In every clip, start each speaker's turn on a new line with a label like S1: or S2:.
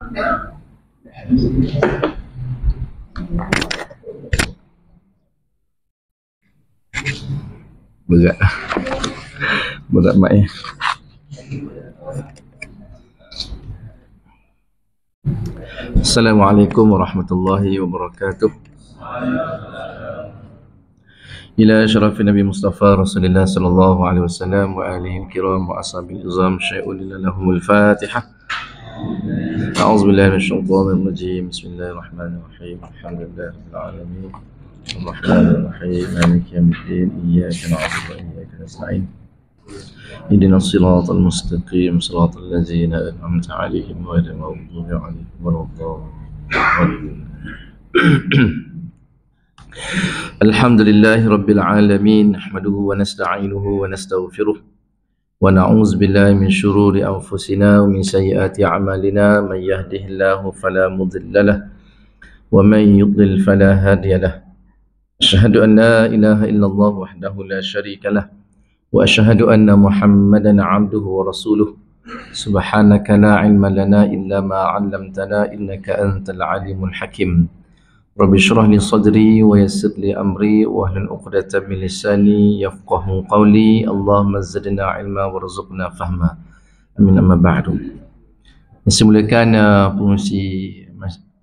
S1: Berat. Berat mak ya. Assalamualaikum warahmatullahi wabarakatuh. Ila syarafin Nabi Mustafa Rasulullah sallallahu alaihi wasallam wa alihi kiram wa ashabil izam syai'ul lahumul Fatihah. A'udzu billahi minasyaitonir rajim. Bismillahirrahmanirrahim. Alhamdulillahirabbil alamin. Ar-Rahmanir Rahim. Maliki yaumiddin. Iyyaka na'budu wa iyyaka nasta'in. Ihdinas siratal mustaqim, siratal ladzina an'amta 'alaihim ghairil maghdubi 'alaihim waladdallin. Alhamdulillahi rabbil alamin. Nahmaduhu wa nasta'inuhu wa nastaghfiruh. Wa na'udzu billahi min syururi anfusina wa min sayyiati a'malina. Man yahdihillahu fala mudilla lahu wa man yudlil fala hadiya lahu. Asyhadu an la ilaha illallah wahdahu la syarika lah wa asyhadu anna Muhammadan 'abduhu wa rasuluh. Subhanaka la 'ilma lana illa ma 'allamtana innaka antal 'alimul hakim. Rabbi shrah li sadri wa yassir li amri wa hlul 'uqdatam min lisani yafqahu qawli. Allahumma zidna 'ilma warzuqna fahma. Amin, amma ba'du. Disimulakan pengurusi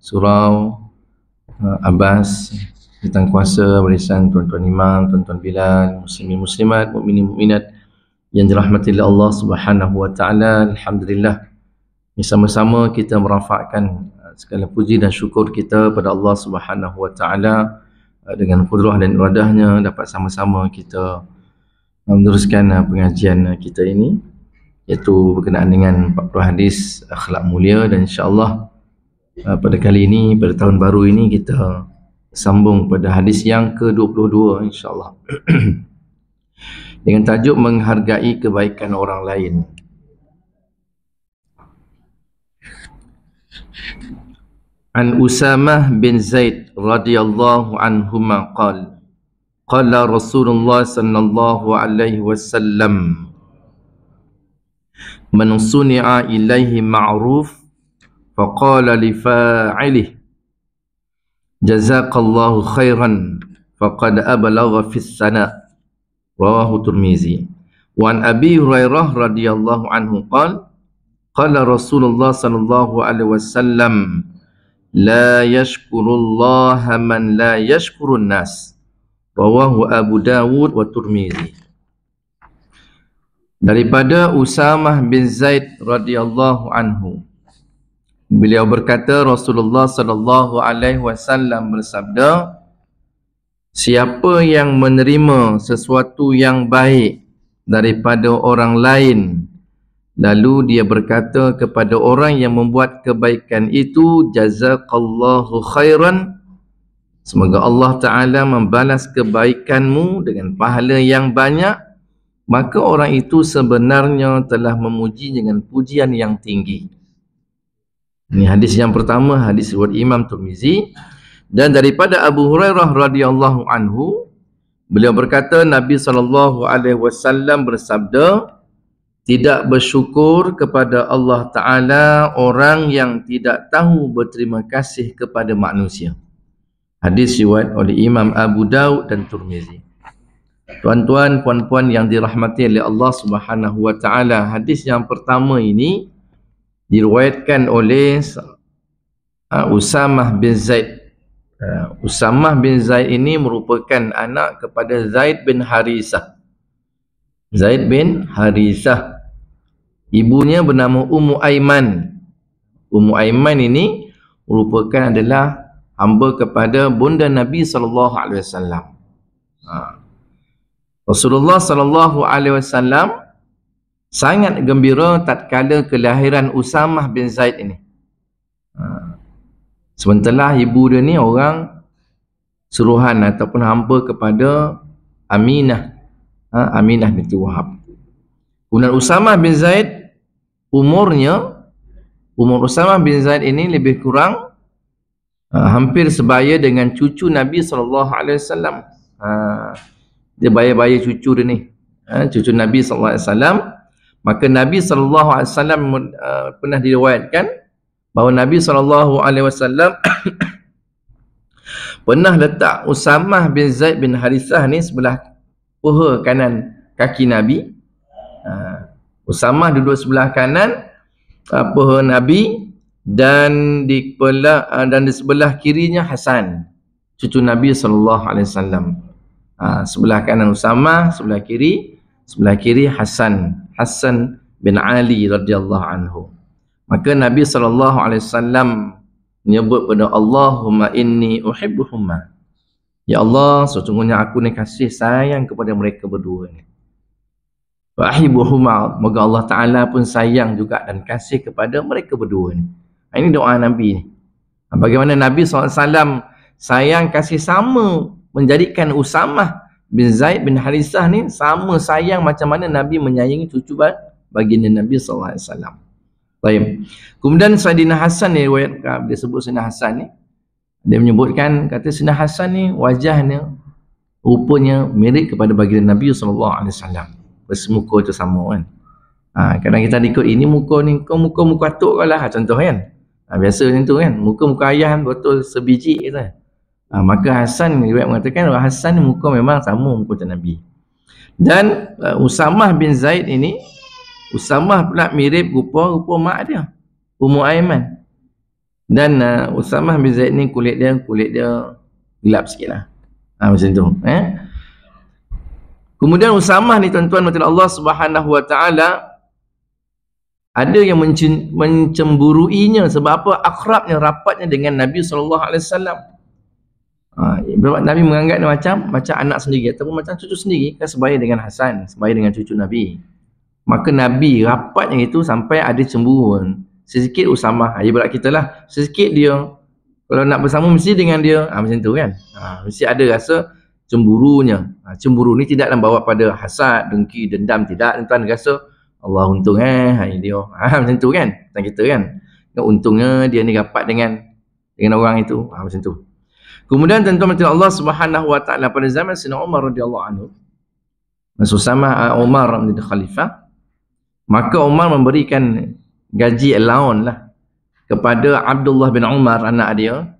S1: surau Abbas, Tentang kuasa barisan tuan-tuan imam, tuan-tuan bilal, muslimin muslimat, mukminin mukminat yang dirahmati oleh Allah Subhanahu wa taala. Alhamdulillah, bersama-sama kita merafakkan segala puji dan syukur kita pada Allah Subhanahu wa taala dengan kudrah dan iradahnya dapat sama-sama kita meneruskan pengajian kita ini, iaitu berkenaan dengan 40 hadis akhlak mulia. Dan insya-Allah pada kali ini, pada tahun baru ini, kita sambung pada hadis yang ke-22 insya-Allah dengan tajuk menghargai kebaikan orang lain. An Usamah bin Zaid radhiyallahu anhuma qala qala Rasulullah sallallahu alaihi wasallam man suni'a ilaihi ma'ruf faqala li fa'ilihi jazakallahu khairan faqad ablagha fis sana. Rawahu Tirmizi. Wa an Abi Hurairah radhiyallahu anhu qala qala Rasulullah sallallahu alaihi wasallam la yashkurullaha man la yashkurun nas. Rawahu Abu Dawud wa Tirmizi. Daripada Usamah bin Zaid radhiyallahu anhu, beliau berkata, Rasulullah sallallahu alaihi wasallam bersabda, siapa yang menerima sesuatu yang baik daripada orang lain, lalu dia berkata kepada orang yang membuat kebaikan itu, jazakallahu khairan, semoga Allah Ta'ala membalas kebaikanmu dengan pahala yang banyak, maka orang itu sebenarnya telah memuji dengan pujian yang tinggi. Ini hadis yang pertama, hadis riwayat Imam Tirmizi. Dan daripada Abu Hurairah radhiyallahu anhu, beliau berkata, Nabi sallallahu alaihi wasallam bersabda, tidak bersyukur kepada Allah Taala orang yang tidak tahu berterima kasih kepada manusia. Hadis riwayat oleh Imam Abu Daud dan Tirmizi. Tuan-tuan, puan-puan yang dirahmati oleh Allah Subhanahu wa taala, hadis yang pertama ini diriwayatkan oleh Usamah bin Zaid. Usamah bin Zaid ini merupakan anak kepada Zaid bin Harithah. Zaid bin Harithah. Ibunya bernama Ummu Aiman. Ummu Aiman ini merupakan adalah hamba kepada bunda Nabi sallallahu alaihi wasallam. Rasulullah sallallahu alaihi wasallam sangat gembira tatkala kelahiran Usamah bin Zaid ini. Sementara ibu dia ni orang suruhan ataupun hamba kepada Aminah, Aminah binti Wahab. Kemudian Usamah bin Zaid, umur Usamah bin Zaid ini lebih kurang hampir sebaya dengan cucu Nabi SAW. Dia baya-baya cucu dia ni, cucu Nabi SAW. Maka Nabi SAW pernah diriwayatkan bahawa Nabi SAW pernah letak Usamah bin Zaid bin Harithah ni sebelah paha kanan kaki Nabi. Usamah duduk sebelah kanan paha Nabi, dan di sebelah kirinya Hasan, cucu Nabi SAW. Sebelah kanan Usamah, sebelah kiri Hasan bin Ali radhiyallahu anhu. Maka Nabi SAW menyebut pada Allahumma inni uhibbuhuma. Ya Allah, sesungguhnya aku ni kasih sayang kepada mereka berdua ni. Wa ahibbuhuma, moga Allah Ta'ala pun sayang juga dan kasih kepada mereka berdua ni. Ini doa Nabi ni. Bagaimana Nabi SAW sayang kasih sama, menjadikan Usamah bin Zaid bin Harithah ni sama sayang macam mana Nabi menyayangi cucu baginda Nabi SAW. Baik. Kemudian Saidina Hasan ni, dia sebut Saidina Hasan ni, dia menyebutkan, kata Saidina Hasan ni wajahnya, rupanya mirip kepada baginda Nabi SAW. Bersemuka tu sama kan. Kadang kita ikut ini muka ni, muka atuk kau lah, contoh kan. Biasa macam tu kan, muka ayah kan betul sebiji kata. Maka Hasan, riwayat mengatakan bahawa Hasan ni muka memang sama muka Nabi. Dan Usamah bin Zaid ini, Usamah pula mirip rupa mak dia, Ummu Aiman. Dan Usamah bin Zaid ni kulit dia gelap sikit lah. Macam tu. Kemudian Usamah ni tuan-tuan mata Allah Subhanahu Wa Taala, ada yang mencemburuinya sebab apa? Akrabnya, rapatnya dengan Nabi SAW. Nabi menganggap dia macam anak sendiri ataupun macam cucu sendiri, kan sebaya dengan Hasan, sebaya dengan cucu Nabi. Maka Nabi rapatnya itu sampai ada cemburuan. Sedikit Usamah, ibarat kita lah, sedikit dia kalau nak bersama mesti dengan dia, macam tu kan. Mesti ada rasa cemburunya. Cemburu ni tidaklah bawa pada hasad, dengki, dendam, tidak. Tuan rasa Allah untung hari dia. Macam tu kan, macam kita kan. Untungnya dia ni rapat dengan orang itu. Macam tu. Kemudian tuan-tuan Allah Subhanahu Wa Taala pada zaman Sayyidina Umar radhiyallahu anhu, masa sama Umar menjadi khalifah, maka Umar memberikan gaji allowance lah kepada Abdullah bin Umar, anak dia.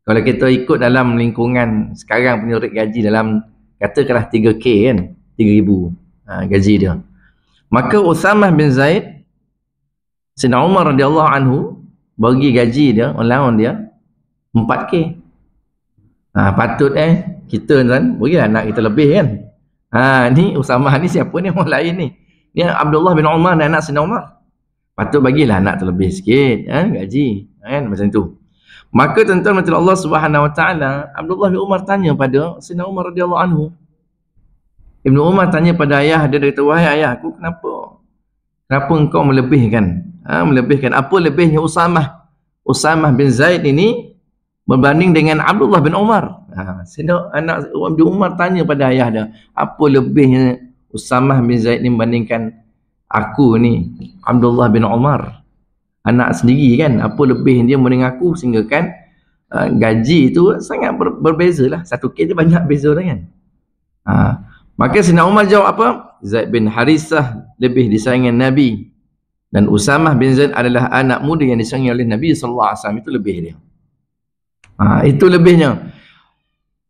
S1: Kalau kita ikut dalam lingkungan sekarang punya rate gaji dalam katakanlah 3K kan, 3,000 gaji dia. Maka Usamah bin Zaid, Sayyidina Umar radhiyallahu anhu bagi gaji dia, allowance dia 4K. Patut kita kan berilah anak kita lebih kan. Ni Usamah ni siapa ni, orang lain ni. Ni Abdullah bin Umar dan anak Sayyidina Umar. Patut bagilah anak terlebih sikit gaji kan, macam tu. Maka tuan-tuan mati Allah Subhanahu Wa Taala, Abdullah bin Umar tanya pada Sayyidina Umar radhiyallahu anhu. Ibnu Umar tanya pada ayah dia, kata, wahai ayah aku, kenapa engkau melebihkan apa lebihnya Usamah bin Zaid ini berbanding dengan Abdullah bin Umar? Anak bin Umar tanya pada ayah dia, apa lebihnya Usamah bin Zaid ni membandingkan aku ni, Abdullah bin Umar, anak sendiri kan, apa lebih dia membanding aku, sehingga kan gaji itu sangat berbeza lah. 1K dia banyak beza lah kan. Maka Sayyidina Umar jawab apa? Zaid bin Harithah lebih disayangi Nabi, dan Usamah bin Zaid adalah anak muda yang disayangi oleh Nabi SAW. Itu lebih dia. Itu lebihnya.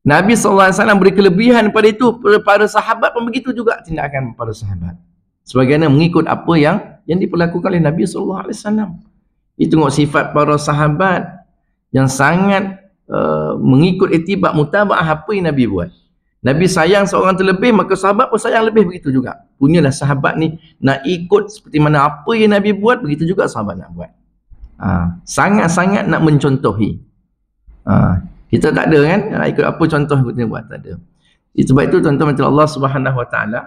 S1: Nabi SAW beri kelebihan pada itu, para sahabat pun begitu juga tindakan para sahabat. Sebagaimana mengikut apa yang diperlakukan oleh Nabi SAW. Itu tengok sifat para sahabat yang sangat mengikut itibak mutaba'ah apa yang Nabi buat. Nabi sayang seorang terlebih, maka sahabat pun sayang lebih, begitu juga. Punyalah sahabat ni nak ikut seperti mana apa yang Nabi buat, begitu juga sahabat nak buat. Sangat-sangat nak mencontohi. Kita tak ada kan, nak ikut apa contoh kita buat, tak ada. Sebab itu tuan-tuan Allah Subhanahu Wa Taala,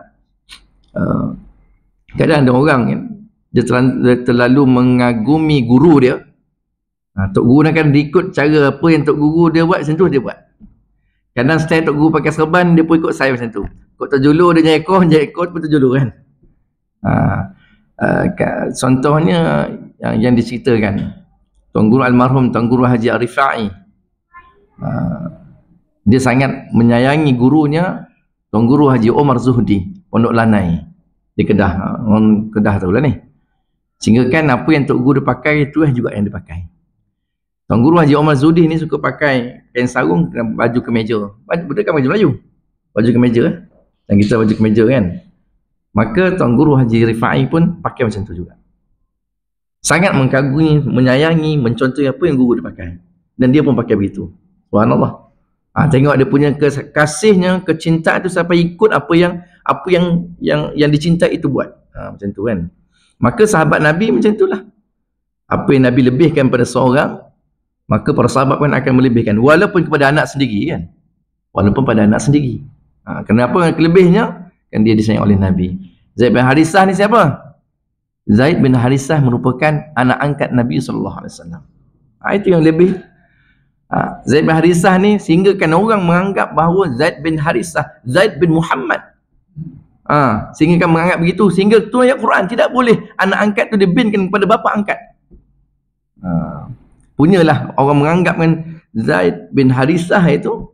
S1: kadang ada orang kan, dia terlalu mengagumi guru dia. Tok guru nak ikut cara apa yang tok guru dia buat, macam tu dia buat. Kadang style tok guru pakai serban, dia pun ikut saya macam tu. Kok terjulur dia jahit ekor pun terjulur kan. Contohnya yang diceritakan Tuan Guru almarhum Tuan Guru Haji Arifai, dia sangat menyayangi gurunya Tuan Guru Haji Omar Zuhdi, Pondok Lanai di Kedah. Orang Kedah tahulah ni. Sehingga kan apa yang Tok Guru dia pakai, itu juga yang dia pakai. Tuan Guru Haji Omar Zudi ni suka pakai kain sarung dan baju kemeja. Betul kan baju Melayu? Baju kemeja dan kita baju kemeja kan. Maka Tuan Guru Haji Rifai pun pakai macam tu juga. Sangat mengagumi, menyayangi, mencontohi apa yang guru dia pakai. Dan dia pun pakai begitu. Subhanallah. Tengok dia punya kasihnya, kecintaan tu sampai ikut apa yang dicintai itu buat. Macam tu kan. Maka sahabat Nabi macam itulah. Apa yang Nabi lebihkan pada seorang, maka para sahabat pun akan melebihkan. Walaupun kepada anak sendiri kan. Walaupun pada anak sendiri. Kenapa kelebihnya? Kan dia disayang oleh Nabi. Zaid bin Harisah ni siapa? Zaid bin Harisah merupakan anak angkat Nabi SAW. Itu yang lebih. Zaid bin Harisah ni sehingga kan orang menganggap bahawa Zaid bin Harisah, Zaid bin Muhammad. Sehingga kan menganggap begitu. Sehingga tu ayat Quran tidak boleh anak angkat tu dibinkan kepada bapa angkat. Punyalah orang menganggap kan Zaid bin Harisah itu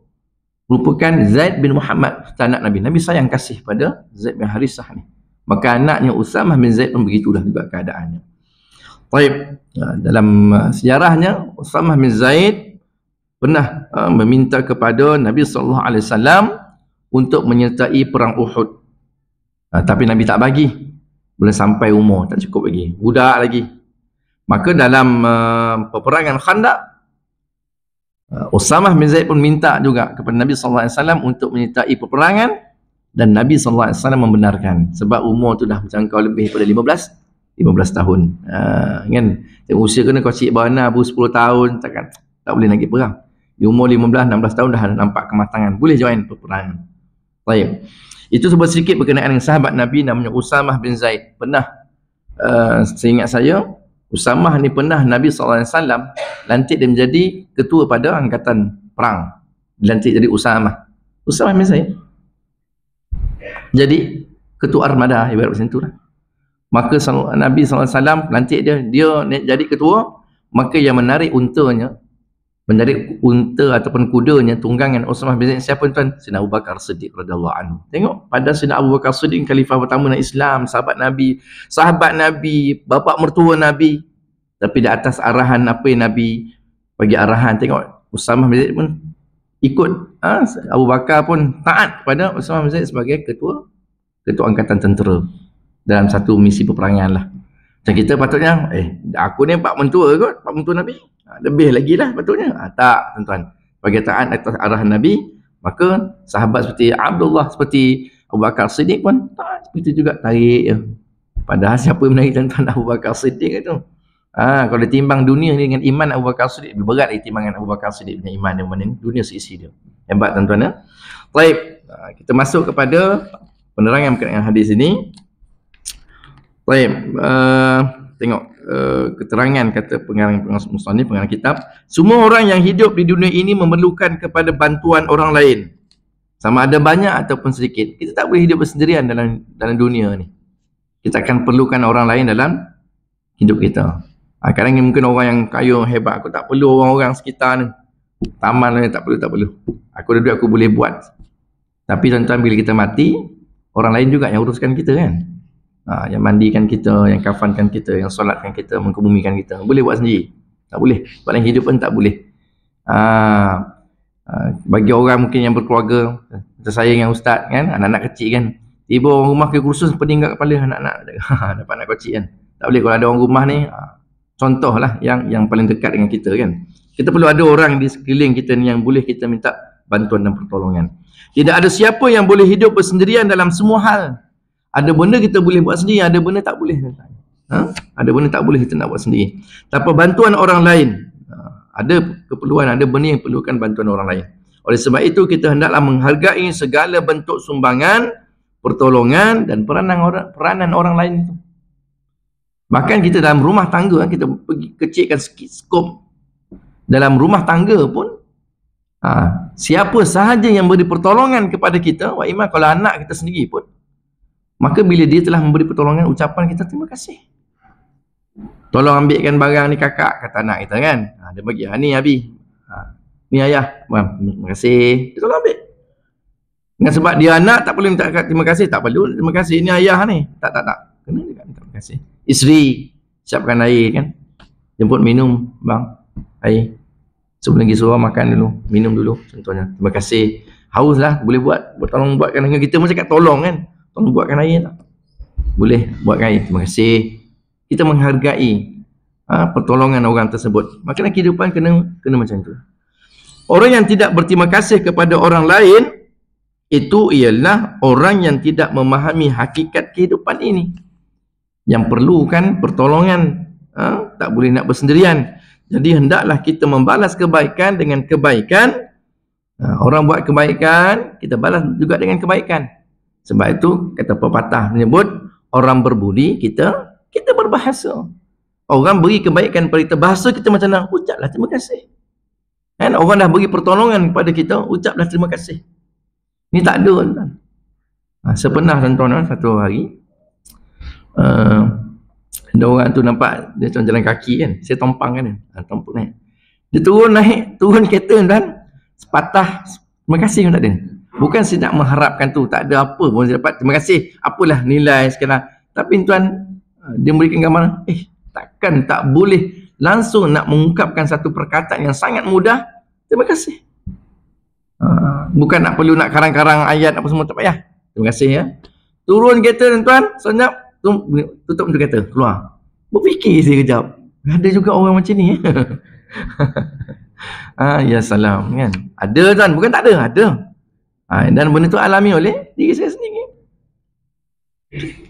S1: merupakan Zaid bin Muhammad, anak Nabi. Nabi sayang kasih pada Zaid bin Harisah ni. Maka anaknya Usamah bin Zaid pun begitulah juga keadaannya. Baik, dalam sejarahnya Usamah bin Zaid pernah meminta kepada Nabi SAW untuk menyertai perang Uhud. Tapi Nabi tak bagi. Belum sampai umur, tak cukup lagi. Budak lagi. Maka dalam peperangan Khandaq, Usamah bin Zaid pun minta juga kepada Nabi SAW untuk menyertai peperangan. Dan Nabi SAW membenarkan. Sebab umur tu dah menjangkau lebih daripada 15 tahun. Kan? Usia kena kau cik bana 10 tahun, tak boleh lagi perang. Di umur 15-16 tahun dah nampak kematangan. Boleh join peperangan. Baik. Itu sebab sedikit berkenaan dengan sahabat Nabi namanya Usamah bin Zaid. Pernah, seingat saya, Usamah ni pernah Nabi SAW lantik dia menjadi ketua pada angkatan perang. Lantik jadi Usamah bin Zaid. Jadi ketua armada, ibarat macam tu lah. Maka Nabi SAW lantik dia jadi ketua. Maka yang menarik untanya, menarik unta ataupun kudanya, tunggangan Usamah bin Zaid siapa tuan? Sayyidina Abu Bakar Siddiq radhiyallahu anhu. Tengok, pada Sayyidina Abu Bakar Siddiq, khalifah pertama Islam, sahabat Nabi, bapa mertua Nabi. Tapi di atas arahan apa yang Nabi bagi arahan, tengok Usamah bin Zaid pun ikut. Abu Bakar pun taat kepada Usamah bin Zaid sebagai ketua angkatan tentera dalam satu misi peperangan lah. Macam kita patutnya, aku ni pak mentua kot, pak mentua Nabi, lebih lagi lah patutnya. Tak, tuan-tuan. Bagi taat atas arahan Nabi, maka sahabat seperti Abdullah, seperti Abu Bakar Siddiq pun taat seperti juga, tarik je. Padahal siapa yang menarik tuan-tuan Abu Bakar Siddiq itu? Kalau ditimbang dunia ni dengan iman Abu Bakar Siddiq, lebih berat lagi timbangan Abu Bakar Siddiq dengan iman yang mana ni, dunia seisi dia. Hebat tuan-tuan ya. Baik, kita masuk kepada penerangan berkaitan dengan hadis ini. Baik, tengok keterangan kata pengarang musannif, pengarang kitab. Semua orang yang hidup di dunia ini memerlukan kepada bantuan orang lain. Sama ada banyak ataupun sedikit. Kita tak boleh hidup bersendirian dalam dunia ni. Kita akan perlukan orang lain dalam hidup kita. Kadang mungkin orang yang kaya, hebat, aku tak perlu orang-orang sekitar ni. Taman ni tak perlu. Aku ada duit, aku boleh buat. Tapi tuan-tuan, bila kita mati, orang lain juga yang uruskan kita kan. Yang mandikan kita, yang kafankan kita, yang solatkan kita, mengkebumikan kita. Boleh buat sendiri? Tak boleh. Paling hidup pun tak boleh. Bagi orang mungkin yang berkeluarga, macam saya dengan ustaz kan, anak-anak kecil kan, tiba orang rumah ke kursus peninggal kepala anak-anak. Dapat anak kecil kan. Tak boleh kalau ada orang rumah ni. Contohlah yang paling dekat dengan kita kan. Kita perlu ada orang di sekeliling kita ni yang boleh kita minta bantuan dan pertolongan. Tidak ada siapa yang boleh hidup bersendirian dalam semua hal. Ada benda kita boleh buat sendiri, ada benda tak boleh. Ada benda tak boleh kita nak buat sendiri. Tanpa bantuan orang lain. Ada keperluan, ada benda yang perlukan bantuan orang lain. Oleh sebab itu kita hendaklah menghargai segala bentuk sumbangan, pertolongan dan peranan orang lain itu. Bahkan kita dalam rumah tangga, kita pergi kecilkan skop. Dalam rumah tangga pun, siapa sahaja yang beri pertolongan kepada kita, wa imam kalau anak kita sendiri pun, maka bila dia telah memberi pertolongan, ucapan kita terima kasih. Tolong ambilkan barang ni kakak, kata anak kita kan. Dia bagi, ni Abi, ni ayah, terima kasih. Dia tolong ambil. Dengan sebab dia anak tak perlu minta terima kasih, tak perlu terima kasih, ni ayah ni. Tak. Kena juga minta terima kasih. Isteri, siapkan air kan. Jemput minum, bang, air. Sebelum pergi surau makan dulu, minum dulu contohnya. Terima kasih. Haus lah, boleh tolong buatkan dengan kita macam kat tolong kan. Tolong buatkan air tak? Boleh buatkan air. Terima kasih. Kita menghargai pertolongan orang tersebut. Maka kehidupan kena macam tu. Orang yang tidak berterima kasih kepada orang lain, itu ialah orang yang tidak memahami hakikat kehidupan ini. Yang perlu kan pertolongan, tak boleh nak bersendirian. Jadi hendaklah kita membalas kebaikan dengan kebaikan. Orang buat kebaikan, kita balas juga dengan kebaikan. Sebab itu kata pepatah menyebut, orang berbudi, kita berbahasa. Orang beri kebaikan pada kita, bahasa kita macam mana? Ucaplah terima kasih. Kan? Orang dah beri pertolongan kepada kita, ucaplah terima kasih. Ni tak ada tuan. Sepernah tuan-tuan, satu hari ada orang tu nampak dia macam jalan kaki kan, saya tompang kan, tompang naik, dia turun kereta tuan, sepatah terima kasih pun tak ada. Bukan saya nak mengharapkan tu, tak ada apa pun saya dapat terima kasih, apalah nilai sekarang. Tapi tuan, dia memberikan gambaran, takkan tak boleh langsung nak mengungkapkan satu perkataan yang sangat mudah, terima kasih. Bukan nak perlu nak karang-karang ayat apa semua, tak payah. Terima kasih ya. Turun kereta tuan, senyap, tutup pintu kereta, keluar. Berfikir saya kejap, ada juga orang macam ni. Ya salam kan. Ada tuan, bukan tak ada, ada. Dan benda tu alami oleh diri saya sendiri.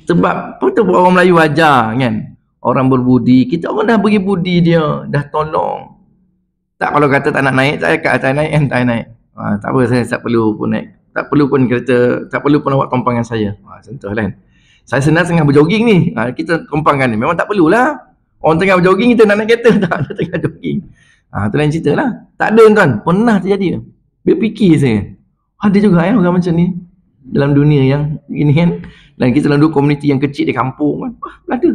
S1: Sebab betul orang Melayu ajar kan, orang berbudi, kita orang dah beri budi dia, dah tolong. Tak, kalau kata tak nak naik, saya kat atas naik kan, tak naik. Tak apa, saya tak perlu pun naik, tak perlu pun kereta, tak perlu pun awak tompangan saya. Contoh kan, saya senang tengah berjoging ni, kita tompangkan ni, memang tak perlulah. Orang tengah berjoging, kita nak naik kereta, tak, dia tengah jogging. Tu lain cerita lah. Tak ada tuan, pernah terjadi. Berfikir saya, ada juga orang macam ni dalam dunia yang ini kan. Dan kita dalam dua komuniti yang kecil di kampung kan, ada.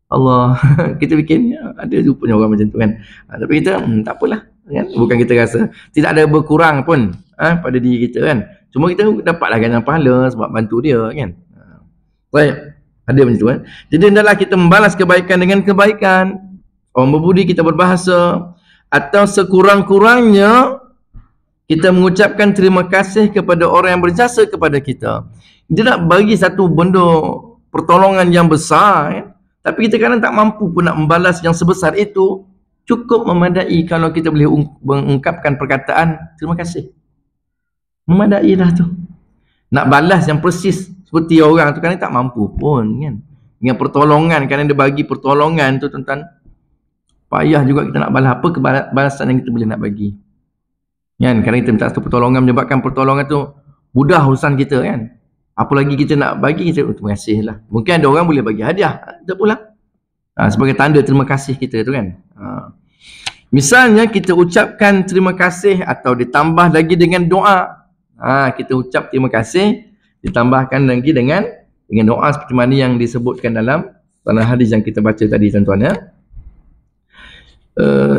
S1: Allah, kita fikir ada rupanya orang macam tu kan. Tapi kita tak apalah kan? Bukan kita rasa tidak ada berkurang pun pada diri kita kan. Cuma kita dapatlah ganjaran pahala sebab bantu dia kan. Baik, ada macam tu kan. Jadi hendaklah kita membalas kebaikan dengan kebaikan. Orang berbudi kita berbahasa, atau sekurang-kurangnya kita mengucapkan terima kasih kepada orang yang berjasa kepada kita. Dia nak bagi satu benda pertolongan yang besar kan? Tapi kita kadang tak mampu pun nak membalas yang sebesar itu. Cukup memadai kalau kita boleh mengungkapkan perkataan terima kasih. Memadai dah tu. Nak balas yang persis seperti orang tu kadang tak mampu pun kan. Dengan pertolongan, kadang dia bagi pertolongan tu tuan-tuan, payah juga kita nak balas. Apa balasan yang kita boleh nak bagi kan. Kadang kita minta satu pertolongan, menyebabkan pertolongan tu mudah urusan kita kan. Apa lagi kita nak bagi, kita terima kasih lah. Mungkin ada orang boleh bagi hadiah, tak pula. Sebagai tanda terima kasih kita tu kan. Misalnya kita ucapkan terima kasih atau ditambah lagi dengan doa. Kita ucap terima kasih, ditambahkan lagi dengan doa seperti mana yang disebutkan dalam hadis yang kita baca tadi tuan-tuan ya.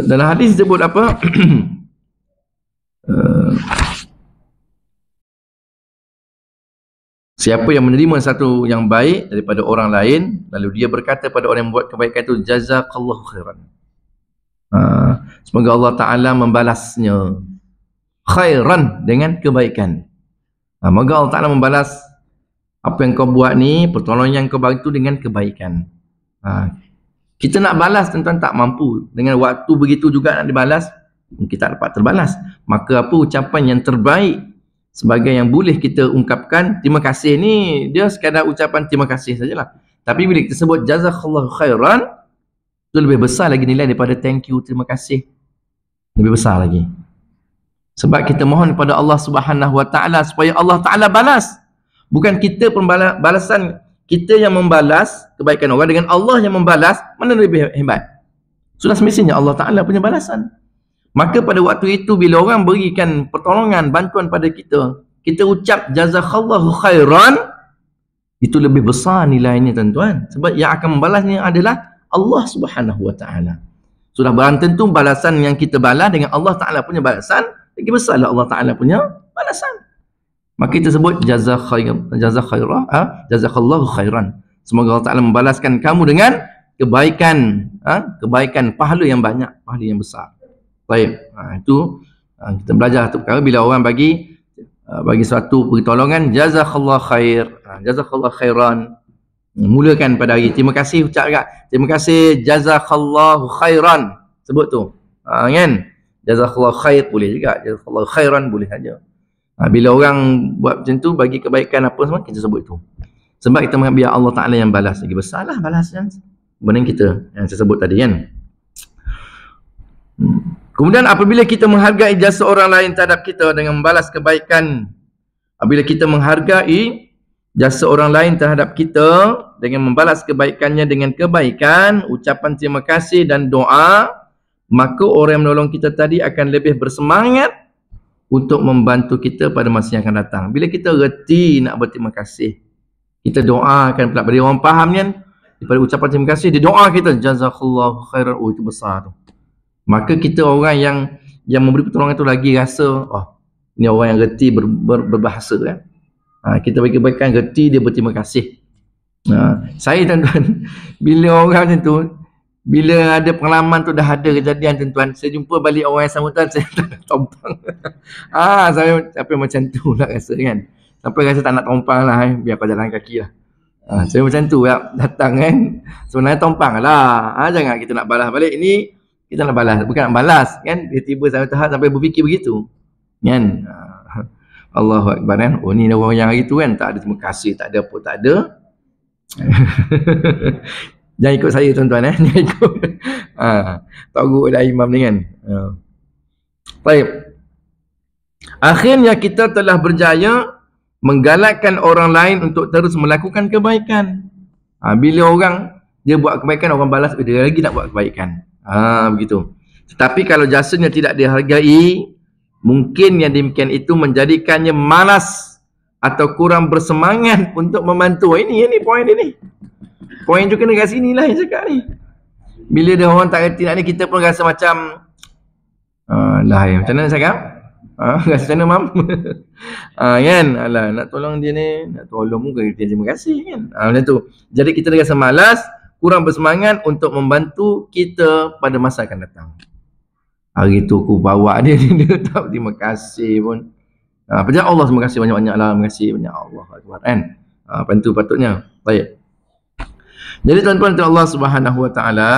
S1: Dalam hadis disebut apa? Siapa yang menerima satu yang baik daripada orang lain, lalu dia berkata pada orang yang buat kebaikan itu, jazakallahu khairan. Semoga Allah Ta'ala membalasnya khairan dengan kebaikan. Semoga Allah Ta'ala membalas apa yang kau buat ni, pertolongan yang kau bagi itu dengan kebaikan. Kita nak balas tuan-tuan tak mampu. Dengan waktu begitu juga nak dibalas, kita tak dapat terbalas. Maka apa ucapan yang terbaik sebagai yang boleh kita ungkapkan, terima kasih ni dia sekadar ucapan terima kasih sajalah. Tapi bila kita sebut jazakallahu khairan, itu lebih besar lagi nilai daripada thank you, terima kasih. Lebih besar lagi. Sebab kita mohon kepada Allah Subhanahu Wa Taala supaya Allah Taala balas. Bukan kita balasan kita yang membalas kebaikan orang dengan Allah yang membalas, mana lebih hebat? Sudah semestinya Allah Taala punya balasan. Maka pada waktu itu bila orang berikan pertolongan, bantuan pada kita, kita ucap jazakallahu khairan, itu lebih besar nilainya tuan-tuan. Sebab yang akan membalasnya adalah Allah Subhanahu Wa Taala. Sudah barang tentu balasan yang kita balas dengan Allah Taala punya balasan lagi besarlah Allah Taala punya balasan. Maka kita sebut jazakallahu khairan. Semoga Allah Taala membalaskan kamu dengan kebaikan, kebaikan pahala yang banyak, pahala yang besar. Baik, itu kita belajar satu perkara bila orang bagi suatu pertolongan, jazakallah khair, jazakallah khairan, mulakan pada hari terima kasih, ucap dekat terima kasih jazakallahu khairan, sebut tu kan, jazakallah khair boleh juga, jazakallah khairan boleh saja. Bila orang buat macam tu bagi kebaikan apa semua, kita sebut tu, sebab kita biar Allah Ta'ala yang balas, lagi besarlah balasan berbanding kita yang saya sebut tadi kan. Kemudian apabila kita menghargai jasa orang lain terhadap kita dengan membalas kebaikan, apabila kita menghargai jasa orang lain terhadap kita dengan membalas kebaikannya dengan kebaikan, ucapan terima kasih dan doa, maka orang yang menolong kita tadi akan lebih bersemangat untuk membantu kita pada masa yang akan datang. Bila kita reti nak berterima kasih, kita doakan pula, bagi orang faham kan, daripada ucapan terima kasih, dia doa kita jazakallahu khairan, itu besar tu. Maka kita orang yang memberi pertolongan tu lagi rasa, oh, ni orang yang reti berbahasa kan. Kita bagi kebaikan, reti dia berterima kasih. Saya tuan-tuan, bila orang macam tu, bila ada pengalaman tu, dah ada kejadian tuan-tuan, saya jumpa balik orang yang sama tuan, saya tak nak tompang. Saya sampai macam tu lah rasa kan. Sampai rasa tak nak tompang lah, biar kau jalan kaki lah. Saya macam tu ya, datang kan, sebenarnya tompang lah. Jangan kita nak balas balik. Ini kita nak balas, bukan nak balas kan, tiba-tiba sampai berfikir begitu kan. Allahu Akbar kan. Oh, ni orang yang hari tu kan tak ada terima kasih, tak ada apa, tak ada. Jangan ikut saya tuan-tuan jangan ikut. Tahu dah imam ni kan. Baik, akhirnya kita telah berjaya menggalakkan orang lain untuk terus melakukan kebaikan. Bila orang dia buat kebaikan, orang balas, dia lagi nak buat kebaikan. Begitu. Tetapi kalau jasanya tidak dihargai, mungkin yang demikian itu menjadikannya malas atau kurang bersemangat untuk membantu. Ini poin ini. Poin tu kena kat sini lah yang cakap ni. Bila dia orang tak reti nak ni, kita pun rasa macam macam mana nak cakap? Rasa macam mana mam? Kan? Alah, nak tolong dia ni, nak tolong pun dia terima kasih kan. Macam tu. Jadi kita rasa malas, kurang bersemangat untuk membantu kita pada masa akan datang. Hari tu aku bawa dia tak terima kasih pun. Macam Allah terima kasih banyak-banyak lah, terima kasih banyak Allah Akbar kan. Bantu patutnya. Baik. Jadi tuan-tuan Allah Subhanahu Wa Taala,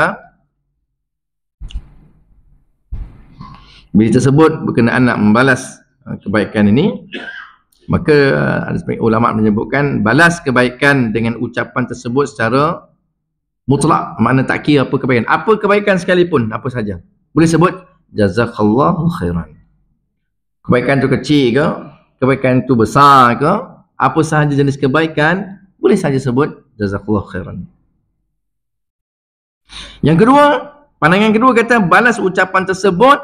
S1: bila tersebut berkenaan nak membalas kebaikan ini, maka ada sebagian ulama menyebutkan balas kebaikan dengan ucapan tersebut secara mutlak, makna tak kira apa kebaikan. Apa kebaikan sekalipun, apa saja. Boleh sebut jazakallahu khairan. Kebaikan tu kecil ke, kebaikan tu besar ke, apa sahaja jenis kebaikan, boleh saja sebut jazakallahu khairan. Yang kedua, pandangan kedua kata balas ucapan tersebut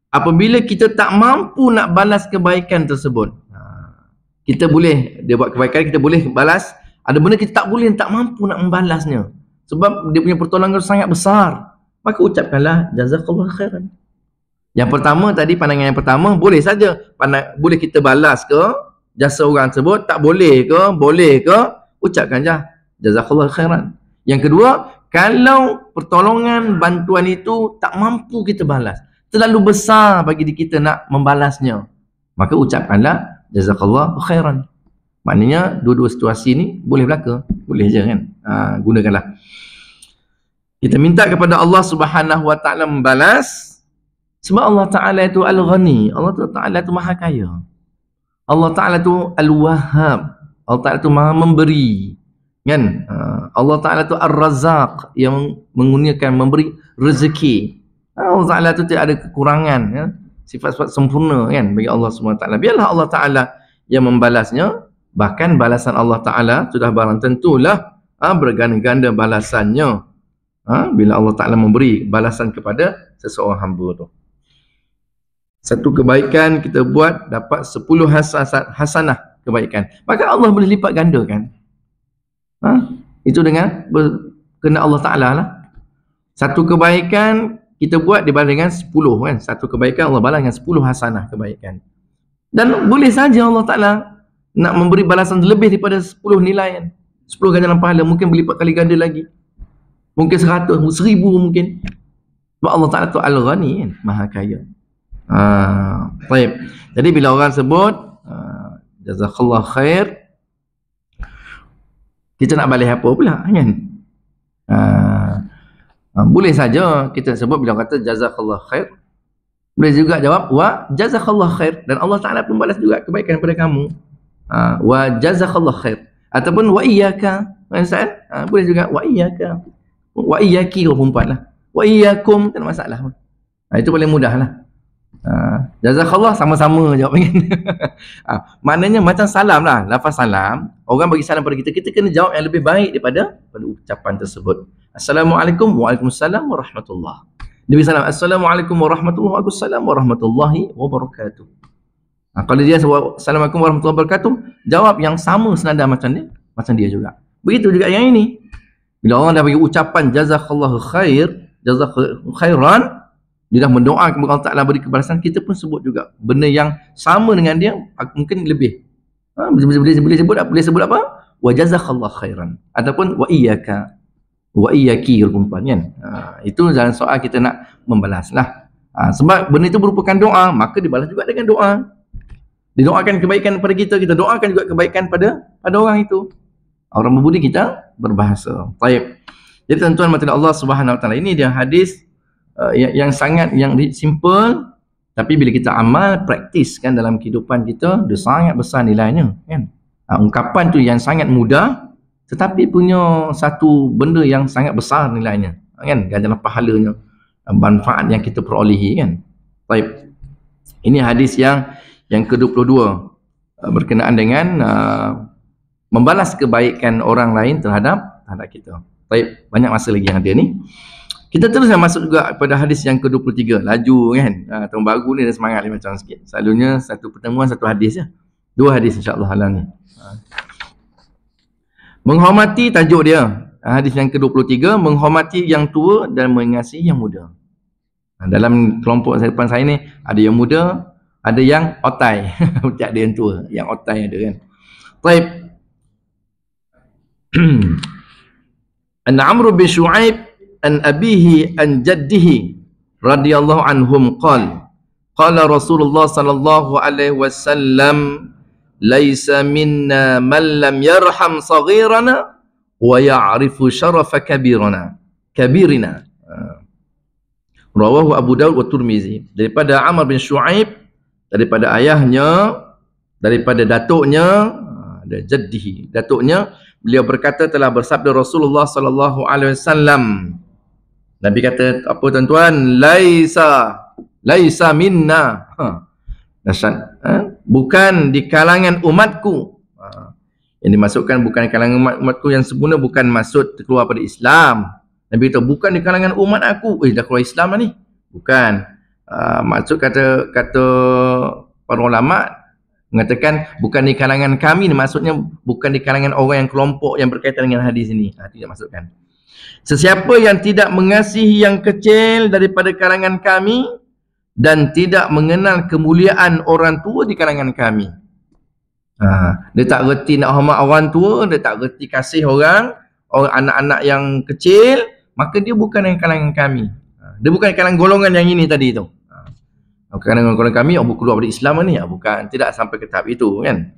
S1: apabila kita tak mampu nak balas kebaikan tersebut. Kita boleh, dia buat kebaikan, kita boleh balas. Ada benda kita tak boleh, tak mampu nak membalasnya, sebab dia punya pertolongan sangat besar, maka ucapkanlah jazakallahu khairan. Yang pertama tadi, pandangan yang pertama, boleh saja boleh kita balas ke jasa orang tersebut, tak boleh ke, boleh ke, ucapkan je jazakallahu khairan. Yang kedua, kalau pertolongan bantuan itu tak mampu kita balas, terlalu besar bagi kita nak membalasnya, maka ucapkanlah jazakallahu khairan. Maknanya dua-dua situasi ni boleh berlaku, boleh je kan. Gunakanlah. Kita minta kepada Allah Subhanahu Wa Taala membalas, sebab Allah Taala itu Al-Ghani, Allah Taala itu Maha Kaya, Allah Taala itu Al-Wahhab, Allah Taala itu Maha Memberi kan. Allah Taala itu Ar-Razzaq, yang mengurniakan, memberi rezeki. Allah Taala itu tidak ada kekurangan ya, sifat-sifat sempurna kan bagi Allah Subhanahu Wa Taala. Biarlah Allah Taala yang membalasnya. Bahkan balasan Allah Ta'ala sudah barang tentulah berganda-ganda balasannya bila Allah Ta'ala memberi balasan kepada seseorang hamba tu. Satu kebaikan kita buat dapat 10 hasanah kebaikan, maka Allah boleh lipat gandakan. Itu dengan kena Allah Ta'ala lah. Satu kebaikan kita buat dibalas dengan 10 kan. Satu kebaikan Allah balas dengan 10 hasanah kebaikan. Dan boleh saja Allah Ta'ala nak memberi balasan lebih daripada 10 nilaian, 10 ganjaran pahala, mungkin berlipat kali ganda lagi, mungkin 100, 1000 mungkin. Sebab Allah Ta'ala tu Al-Ghani kan, Maha Kaya. Baik. Jadi bila orang sebut jazakallah khair, kita nak balik apa pula kan? Boleh saja kita sebut bila kata jazakallah khair. Boleh juga jawab wa jazakallah khair, dan Allah Ta'ala pun balas juga kebaikan kepada kamu. Wa jazakallah khair, ataupun wa iyyaka. Boleh juga wa iyyaka, wa iyyaki, kalau perempuan lah, wa iyyakum, tak ada masalah. Itu paling mudah lah. Jazakallah sama-sama jawab kan. Maknanya macam salam lah, lafaz salam. Orang bagi salam pada kita, kita kena jawab yang lebih baik daripada ucapan tersebut. Assalamualaikum, waalaikumsalam warahmatullahi. Nabi salam, assalamualaikum warahmatullahi, waalaikumsalam warahmatullahi wabarakatuh. Kalau dia sebut assalamualaikum warahmatullahi wabarakatuh, jawab yang sama senada macam dia juga. Begitu juga yang ini. Bila orang dah bagi ucapan jazakallahu khair, jazakallahu khairan, dia dah mendoa kepada Allah Ta'ala beri kebalasan, kita pun sebut juga benda yang sama dengan dia, mungkin lebih. Boleh sebut apa? Wa jazakallahu khairan, ataupun wa iyyaka, wa iyyaki, perempuan kan. Itu dalam soal kita nak membalas lah. Sebab benda itu merupakan doa, maka dibalas juga dengan doa. Didoakan kebaikan kepada kita, kita doakan juga kebaikan pada orang itu. Orang berbudi, kita berbahasa. Baik. Jadi tuan-tuan mati Allah Subhanahu Wa Taala, ini dia hadis yang sangat simple, tapi bila kita amal, praktiskan dalam kehidupan kita, dia sangat besar nilainya kan. Ungkapan tu yang sangat mudah, tetapi punya satu benda yang sangat besar nilainya kan, ganjaran pahalanya, manfaat yang kita perolehi kan. Baik. Ini hadis yang ke-22 berkenaan dengan membalas kebaikan orang lain terhadap kita. Baik, banyak masa lagi yang ada ni. Kita terus masuk juga pada hadis yang ke-23. Laju kan. Tahun baru ni dah semangat ni macam sikit. Selalunya satu pertemuan satu hadis je. 2 hadis insya-Allah halang ni. Menghormati, tajuk dia. Hadis yang ke-23, menghormati yang tua dan mengasihi yang muda. Dalam kelompok depan saya ni ada yang muda, ada yang otai. Tak ada yang tua, yang otai ada kan. Baik. An Amr bin Shu'aib an abihi an jaddihi radhiyallahu anhum qala Rasulullah sallallahu alaihi wasallam laisa minna man lam yarham saghirana wa ya'rifu syarafa kabirina. Rawahu Abu Daud wa Tirmizi. Daripada Amr bin Shu'aib, daripada ayahnya, daripada datuknya, jaddihi, datuknya, beliau berkata telah bersabda Rasulullah sallallahu alaihi wasallam. Nabi kata apa tuan-tuan? Laisa minna. Dahsyat. Bukan di kalangan umatku. Yang dimasukkan bukan di kalangan umatku yang sempurna, bukan maksud keluar pada Islam. Nabi kata bukan di kalangan umat aku. Dah keluar Islam lah ni. Bukan. Maksud kata para ulama mengatakan bukan di kalangan kami, maksudnya bukan di kalangan orang yang kelompok yang berkaitan dengan hadis ini. Tidak masukkan. Sesiapa yang tidak mengasihi yang kecil daripada kalangan kami dan tidak mengenal kemuliaan orang tua di kalangan kami. Dia tak reti nak hormat orang tua, dia tak reti kasih orang anak-anak yang kecil, maka dia bukan yang kalangan kami. Dia bukan kalangan golongan yang ini tadi tu. Kalangan golongan kami keluar dari Islam ni, bukan, tidak sampai ke tahap itu kan.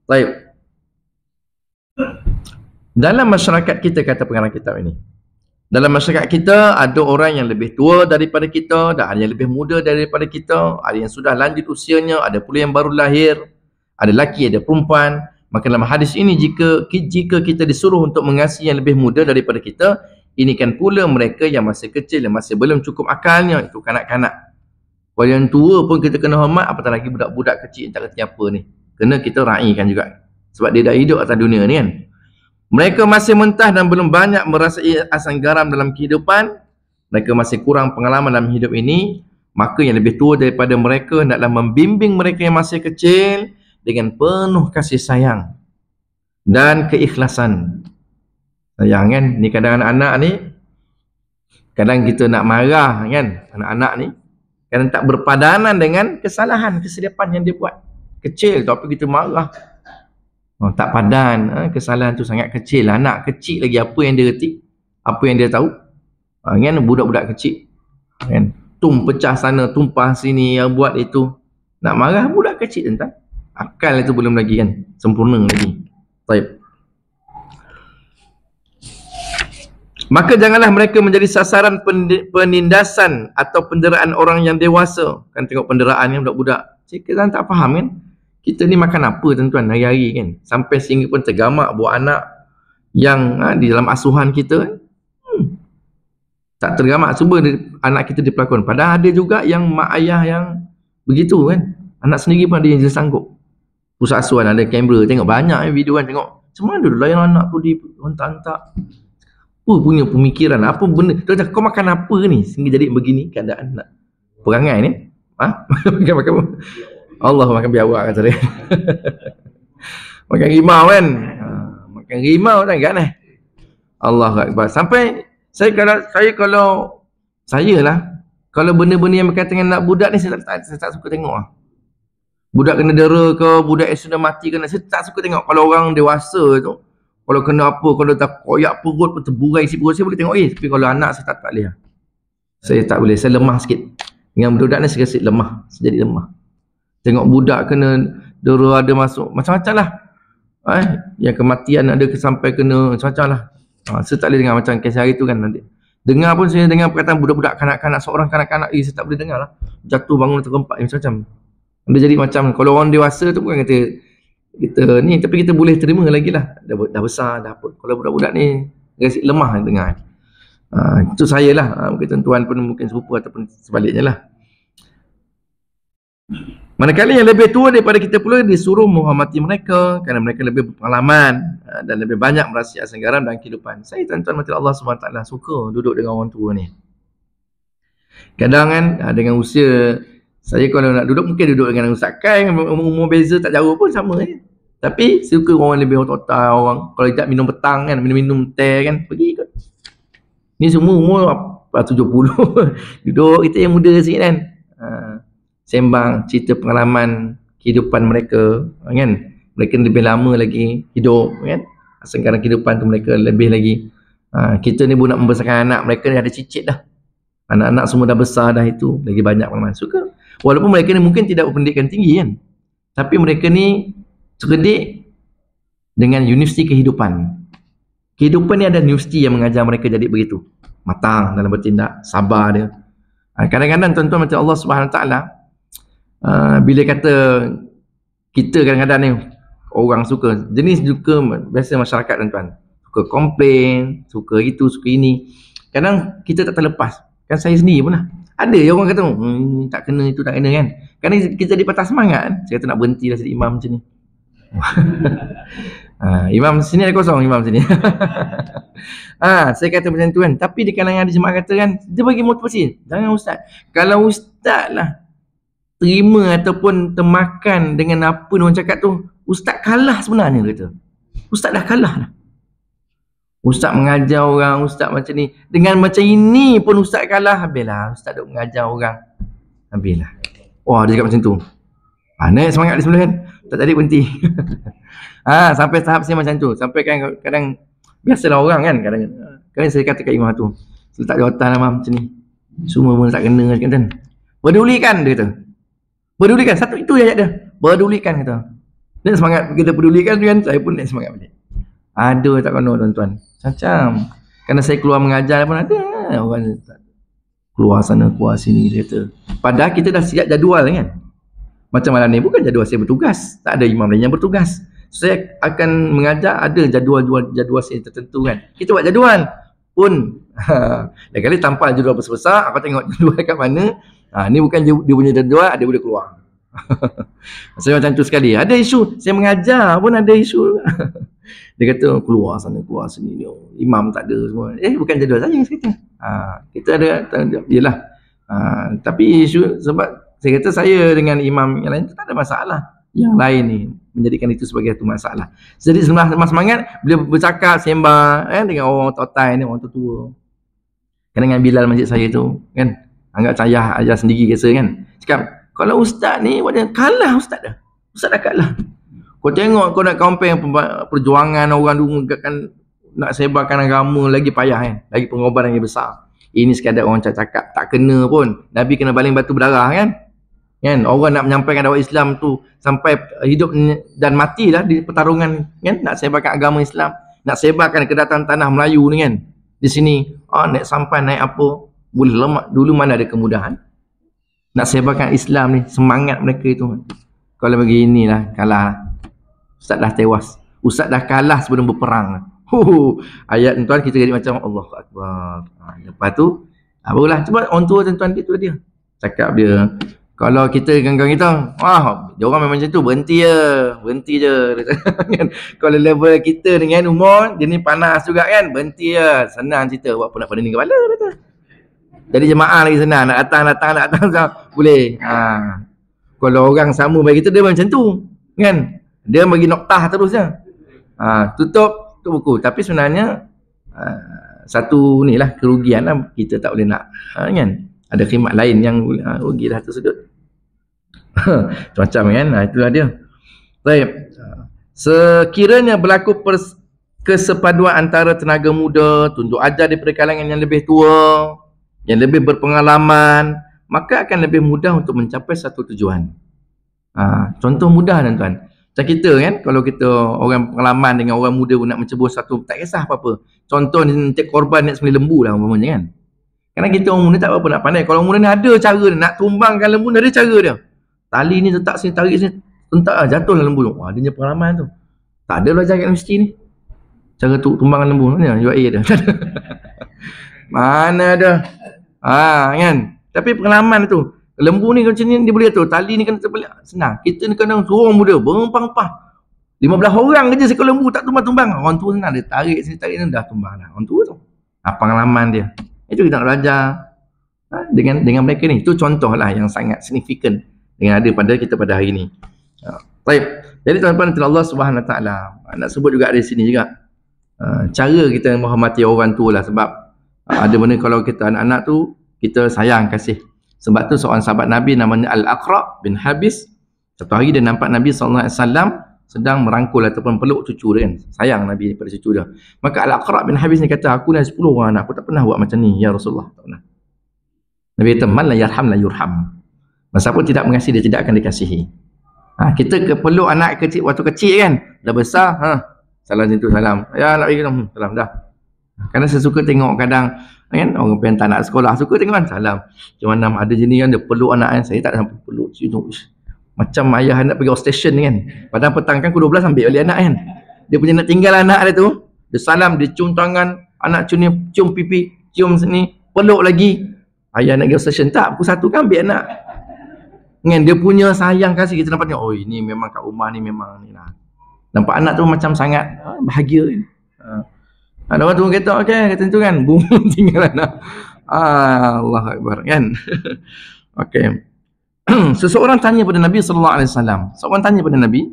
S1: Baik. Dalam masyarakat kita, kata pengarang kitab ini, dalam masyarakat kita ada orang yang lebih tua daripada kita, dan ada yang lebih muda daripada kita, ada yang sudah lanjut usianya, ada pula yang baru lahir, ada lelaki, ada perempuan. Maka dalam hadis ini, jika kita disuruh untuk mengasihi yang lebih muda daripada kita, ini kan pula mereka yang masih kecil, yang masih belum cukup akalnya, itu kanak-kanak. Kalau yang tua pun kita kena hormat, apatah lagi budak-budak kecil yang tak kerti apa ni. Kena kita raikan juga. Sebab dia dah hidup atas dunia ni kan. Mereka masih mentah dan belum banyak merasai asam garam dalam kehidupan. Mereka masih kurang pengalaman dalam hidup ini. Maka yang lebih tua daripada mereka hendaklah membimbing mereka yang masih kecil dengan penuh kasih sayang dan keikhlasan. Sayang kan, ni kadang anak-anak ni, kadang kita nak marah kan, anak-anak ni kadang tak berpadanan dengan kesalahan, kesilapan yang dia buat. Kecil tapi kita marah. Tak padan, kesalahan tu sangat kecil. Anak kecil lagi, apa yang dia reti, apa yang dia tahu kan, budak-budak kecil. kan, pecah sana, tumpah sini, yang buat itu. Nak marah budak kecil tuan. Akal itu belum lagi kan sempurna lagi. Baik. Maka janganlah mereka menjadi sasaran penindasan atau penderaan orang yang dewasa. Kan tengok penderaan yang budak-budak. Kita tak faham kan. Kita ni makan apa tuan-tuan hari-hari kan. Sampai sehingga pun tergamak buat anak yang di dalam asuhan kita kan. Tak tergamak cuba anak kita dipelakon. Padahal ada juga yang mak ayah yang begitu kan. Anak sendiri pun ada yang sanggup. Pusat asuhan ada kamera. Tengok banyak video kan. Tengok macam mana dulu yang anak tu dihantar-hantar. Apa punya pemikiran, apa benda, kau makan apa ni sehingga jadi begini keadaan nak perangai ni. Makan Allah makan biawak kata dia. Makan rimau kan. Makan rimau kan Allah Akbar. Sampai saya kalau benda-benda yang berkaitan dengan nak budak ni saya tak suka tengok budak kena dera ke, budak yang sudah mati ke, saya tak suka tengok. Kalau orang dewasa tu, kalau kena apa, kalau tak koyak perut, terburai isi perut, saya boleh tengok. Tapi kalau anak saya tak boleh. Saya tak boleh, saya lemah sikit. Dengan budak ni saya rasa lemah, saya jadi lemah. Tengok budak kena dera, ada masuk, macam-macam lah. Yang kematian ada sampai kena, macam-macam lah. Saya tak boleh dengar macam kes hari tu kan. Dengar pun saya dengar perkataan budak-budak kanak-kanak, seorang kanak-kanak, saya tak boleh dengar lah. Jatuh bangun terempat, macam-macam. Dia jadi macam, kalau orang dewasa tu bukan kata kita ni, tapi kita boleh terima lagi lah, dah besar dah apa. Kalau budak-budak ni rasa lemah dengar. Itu saya lah. Mungkin tuan pun mungkin serupa ataupun sebaliknya lah. Manakala yang lebih tua daripada kita pula disuruh menghormati mereka kerana mereka lebih berpengalaman dan lebih banyak merasai asam garam dalam kehidupan. Saya tuan-tuan mati Allah SWT suka duduk dengan orang tua ni. Kadang kan dengan usia saya kalau nak duduk mungkin duduk dengan Ustaz Kai, umur beza tak jauh pun sama Tapi suka orang lebih otak, orang kalau tak minum petang kan, minum teh kan, pergi ikut. Ni semua umur 70. Duduk kita yang muda sikit kan. Sembang cerita pengalaman kehidupan mereka kan. Mereka lebih lama lagi hidup kan. Sekarang kehidupan tu mereka lebih lagi. Kita ni pun nak membesarkan anak, mereka ni ada cicit dah. Anak-anak semua dah besar dah, itu lagi banyak pengalaman. Suka. Walaupun mereka ni mungkin tidak berpendidikan tinggi kan, tapi mereka ni cerdik dengan universiti kehidupan. Kehidupan ni ada universiti yang mengajar mereka jadi begitu. Matang dalam bertindak, sabar dia. Kadang-kadang tuan-tuan macam Allah SWT bila kata kita kadang-kadang ni orang suka, jenis suka biasa masyarakat tuan-tuan. Suka komplain, suka itu, suka ini. Kadang kita tak terlepas. Kan saya sendiri pun lah. Ada yang orang kata, tak kena itu, tak kena kan. Kadang kita jadi patah semangat kan. Saya kata nak berhenti lah jadi imam macam ni. Imam sini ada kosong, imam sini. Saya kata macam tu kan. Tapi di kalangan ada jemaah kata kan, dia bagi motivasi. Jangan ustaz. Kalau ustaz lah terima ataupun termakan dengan apa orang cakap tu, ustaz kalah sebenarnya kata. Ustaz dah kalah dah. Ustaz mengajar orang, ustaz macam ni. Dengan macam ini pun ustaz kalah, habislah. Ustaz duk mengajar orang, habislah. Wah, dia cakap macam tu. Naik semangat di sebelah kan. Tak tadi berhenti. Sampai tahap saya macam tu. Sampai kadang biasalah orang kan. Kadang saya kata kat imam tu, letak jawatan lah mam macam ni. Semua pun tak kena kan. Pedulikan dia kata. Pedulikan. Satu itu ayat dia. Pedulikan kata. Dan semangat kita pedulikan kan, saya pun naik semangat balik. Ada tak kena tuan-tuan. Macam kerana saya keluar mengajar pun ada orang keluar sana keluar sini dia kata. Padahal kita dah siap jadual kan. Macam malam ni bukan jadual saya bertugas, tak ada imam lain yang bertugas. Saya akan mengajar ada jadual saya tertentu kan. Kita buat jadual pun lain kali tanpa jadual besar-besar, aku tengok jadual kat mana. Ni bukan dia punya jadual, dia boleh keluar. Saya macam tu sekali. Ada isu saya mengajar pun ada isu. Dia kata keluar sana keluar sini, imam tak ada semua. Bukan jadual saya kata. Kita ada yalah. Tapi isu sebab saya kata saya dengan imam yang lain tak ada masalah. Yang lain ni menjadikan itu sebagai satu masalah. Jadi semangat bila bercakap sembang dengan orang totai ni, orang tua. Kan dengan Bilal masjid saya tu kan, anggap saya ajar sendiri kisah kan. Cakap kalau ustaz ni kalah ustaz dah. Ustaz dah kalah. Kau tengok kau nak compare perjuangan orang dulu kan nak sebarkan agama lagi payah kan, lagi pengorbanan yang besar. Ini sekadar orang cakap, tak kena pun. Nabi kena baling batu berdarah kan? Orang nak menyampaikan dakwah Islam tu sampai hidup dan matilah di pertarungan kan, nak sebarkan agama Islam, nak sebarkan kedatangan tanah Melayu ni kan. Di sini naik sampan, naik apa, boleh lemak. Dulu mana ada kemudahan nak sebarkan Islam ni, semangat mereka itu. Kalau beginilah kalah. Ustaz dah tewas, ustaz dah kalah sebelum berperang. Ayat tuan kita jadi macam Allahu Akbar. Lepas tu barulah cuba orang tua tuan dia tu dia cakap dia, kalau kita ganggang kita, dia orang memang macam tu, berhenti je kan. Kalau level kita dengan umur dia ni panas juga kan, berhenti je, senang cerita. Buat apa nak pening kepala kata. Jadi jemaah lagi senang, nak datang boleh. Kalau orang sama bagi kita, dia macam tu kan, dia bagi noktah terus je. Tutup buku. Tapi sebenarnya satu ni lah kerugian lah, kita tak boleh nak kan, ada khidmat lain yang rugi dah tersudut. Macam kan, itulah dia. Baik, sekiranya berlaku kesepaduan antara tenaga muda, tunjuk ajar daripada kalangan yang lebih tua, yang lebih berpengalaman, maka akan lebih mudah untuk mencapai satu tujuan. Contoh mudah tuan-tuan, macam kita kan, kalau kita orang pengalaman dengan orang muda nak mencebur satu, tak kisah apa-apa. Contoh ni, nanti korban nak sembelih lembu lah umpamanya kan. Kerana kita orang muda tak apa-apa nak pandai. Kalau orang muda ni ada cara dia, nak tumbangkan lembu, ada cara dia. Tali ni letak sini, tarik sini, tentak jatuhlah lembu tu. Dia punya pengalaman tu. Tak ada belajar kat universiti ni. Cara tumbangkan lembu ni, UAE dia. Mana ada. Kan. Tapi pengalaman tu. Lembu ni macam ni dia boleh atur, tali ni kena terbelit, senang. Kita ni kadang orang muda berempang-empah 15 orang kerja seekor lembu tak tumbang-tumbang. Orang tua senang, dia tarik sini tarik ni dah tumbang dah. Orang tua tu pengalaman dia. Itu kita nak belajar dengan mereka ni. Itu contoh lah yang sangat signifikan dengan ada pada kita pada hari ni. Baik. Jadi tuan-tuan Allah Subhanahu Wa Taala nak sebut juga di sini juga cara kita menghormati orang tua lah. Sebab ada benda kalau kita anak-anak tu kita sayang kasih. Sebab tu seorang sahabat Nabi namanya Al-Aqra' bin Habis, satu hari dia nampak Nabi SAW sedang merangkul ataupun peluk cucu dia kan. Sayang Nabi pada cucu dia. Maka Al-Aqra' bin Habis ni kata, aku ni 10 orang anak, aku tak pernah buat macam ni ya Rasulullah. Tak pernah. Nabi kata, man la yarham la yurham. Masa pun tidak mengasihi, dia tidak akan dikasihi. Kita peluk anak kecil waktu kecil kan, dah besar, salam situ salam. Ya nak pergi salam dah. Kerana saya suka tengok kadang kan, orang pengen tak nak sekolah suka tengok kan, salam. Macam mana ada jenis kan, dia peluk anak kan. Saya tak sampai peluk macam ayah nak pergi outstation kan, padahal petang kan pukul 12 ambil balik anak kan, dia punya nak tinggal anak dia tu, dia salam, dia cium tangan anak, cium pipi, cium sini, peluk lagi. Ayah nak pergi outstation, tak, pukul 1 kan ambil anak kan. Dia punya sayang kasih kita nampak, oh ini memang kat rumah ni memang ni lah, nampak anak tu macam sangat bahagia kan. Ada orang tu kata, okey, kata tu kan, bunga tinggal anak. Allahu Akbar kan. Okey. Seseorang tanya pada Nabi sallallahu alaihi wasallam. Seorang tanya pada Nabi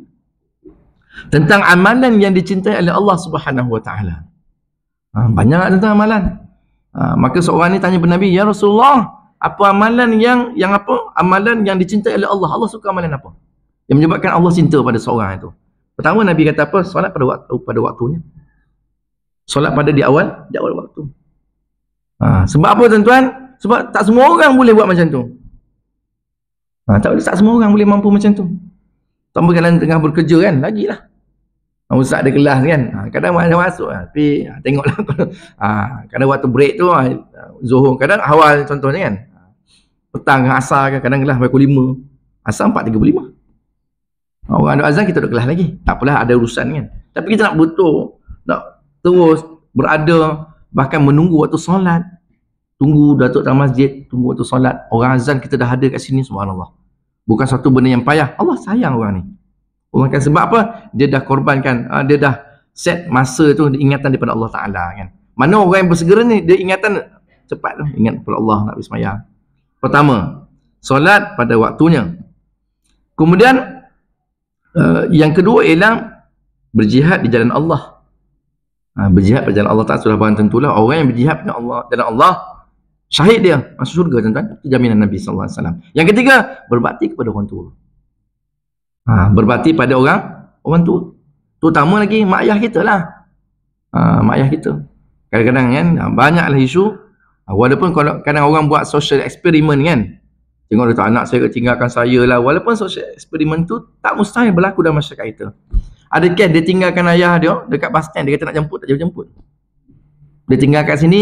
S1: tentang amalan yang dicintai oleh Allah Subhanahu wa taala. Banyak tentang amalan. Maka seorang ni tanya kepada Nabi, ya Rasulullah, apa amalan yang apa? Amalan yang dicintai oleh Allah. Allah suka amalan apa? Yang menyebabkan Allah cinta pada seorang itu. Pertama Nabi kata apa? Solat pada waktunya. Solat pada di awal waktu. Sebab apa tuan-tuan? Sebab tak semua orang boleh buat macam tu. Tak semua orang boleh mampu macam tu. Tambah kalian tengah bekerja kan, lagilah. Ustaz ada kelas kan, kadang masuk tapi tengoklah. Kadang waktu break tu Zuhur, kadang awal contohnya kan, petang asar kan, kadang kelas pukul 5, asar 4.35. Orang ada azan, kita duduk kelas lagi, tak apalah, ada urusan kan. Tapi kita nak betul, nak terus berada, bahkan menunggu waktu solat, tunggu Datuk dalam masjid, tunggu waktu solat, orang azan kita dah ada kat sini, subhanallah. Bukan satu benda yang payah. Allah sayang orang ni. Orang kan, sebab apa? Dia dah korbankan, dia dah set masa tu ingatan daripada Allah Ta'ala kan. Mana orang yang bersegera ni, dia ingatan cepat tu, ingat kepada Allah nak bersemayang. Pertama, solat pada waktunya. Kemudian yang kedua ialah berjihad di jalan Allah. Berjihad pada jalan Allah Ta'ala sudah barang tentulah orang yang berjihad pada Allah, jalan Allah, syahid dia masuk syurga tuan-tuan. Itu jaminan Nabi sallallahu alaihi wasallam. Yang ketiga, berbakti kepada orang tua. Berbakti pada orang tua. Terutama lagi mak ayah kita lah. Mak ayah kita. Kadang-kadang kan banyaklah isu Walaupun kalau kadang orang buat social experiment kan, tengok dia anak saya tinggalkan saya lah, walaupun social experiment tu tak mustahil berlaku dalam masyarakat kita. Ada kes dia tinggalkan ayah dia dekat bus stand, dia kata nak jemput, tak jemput. Dia tinggal kat sini,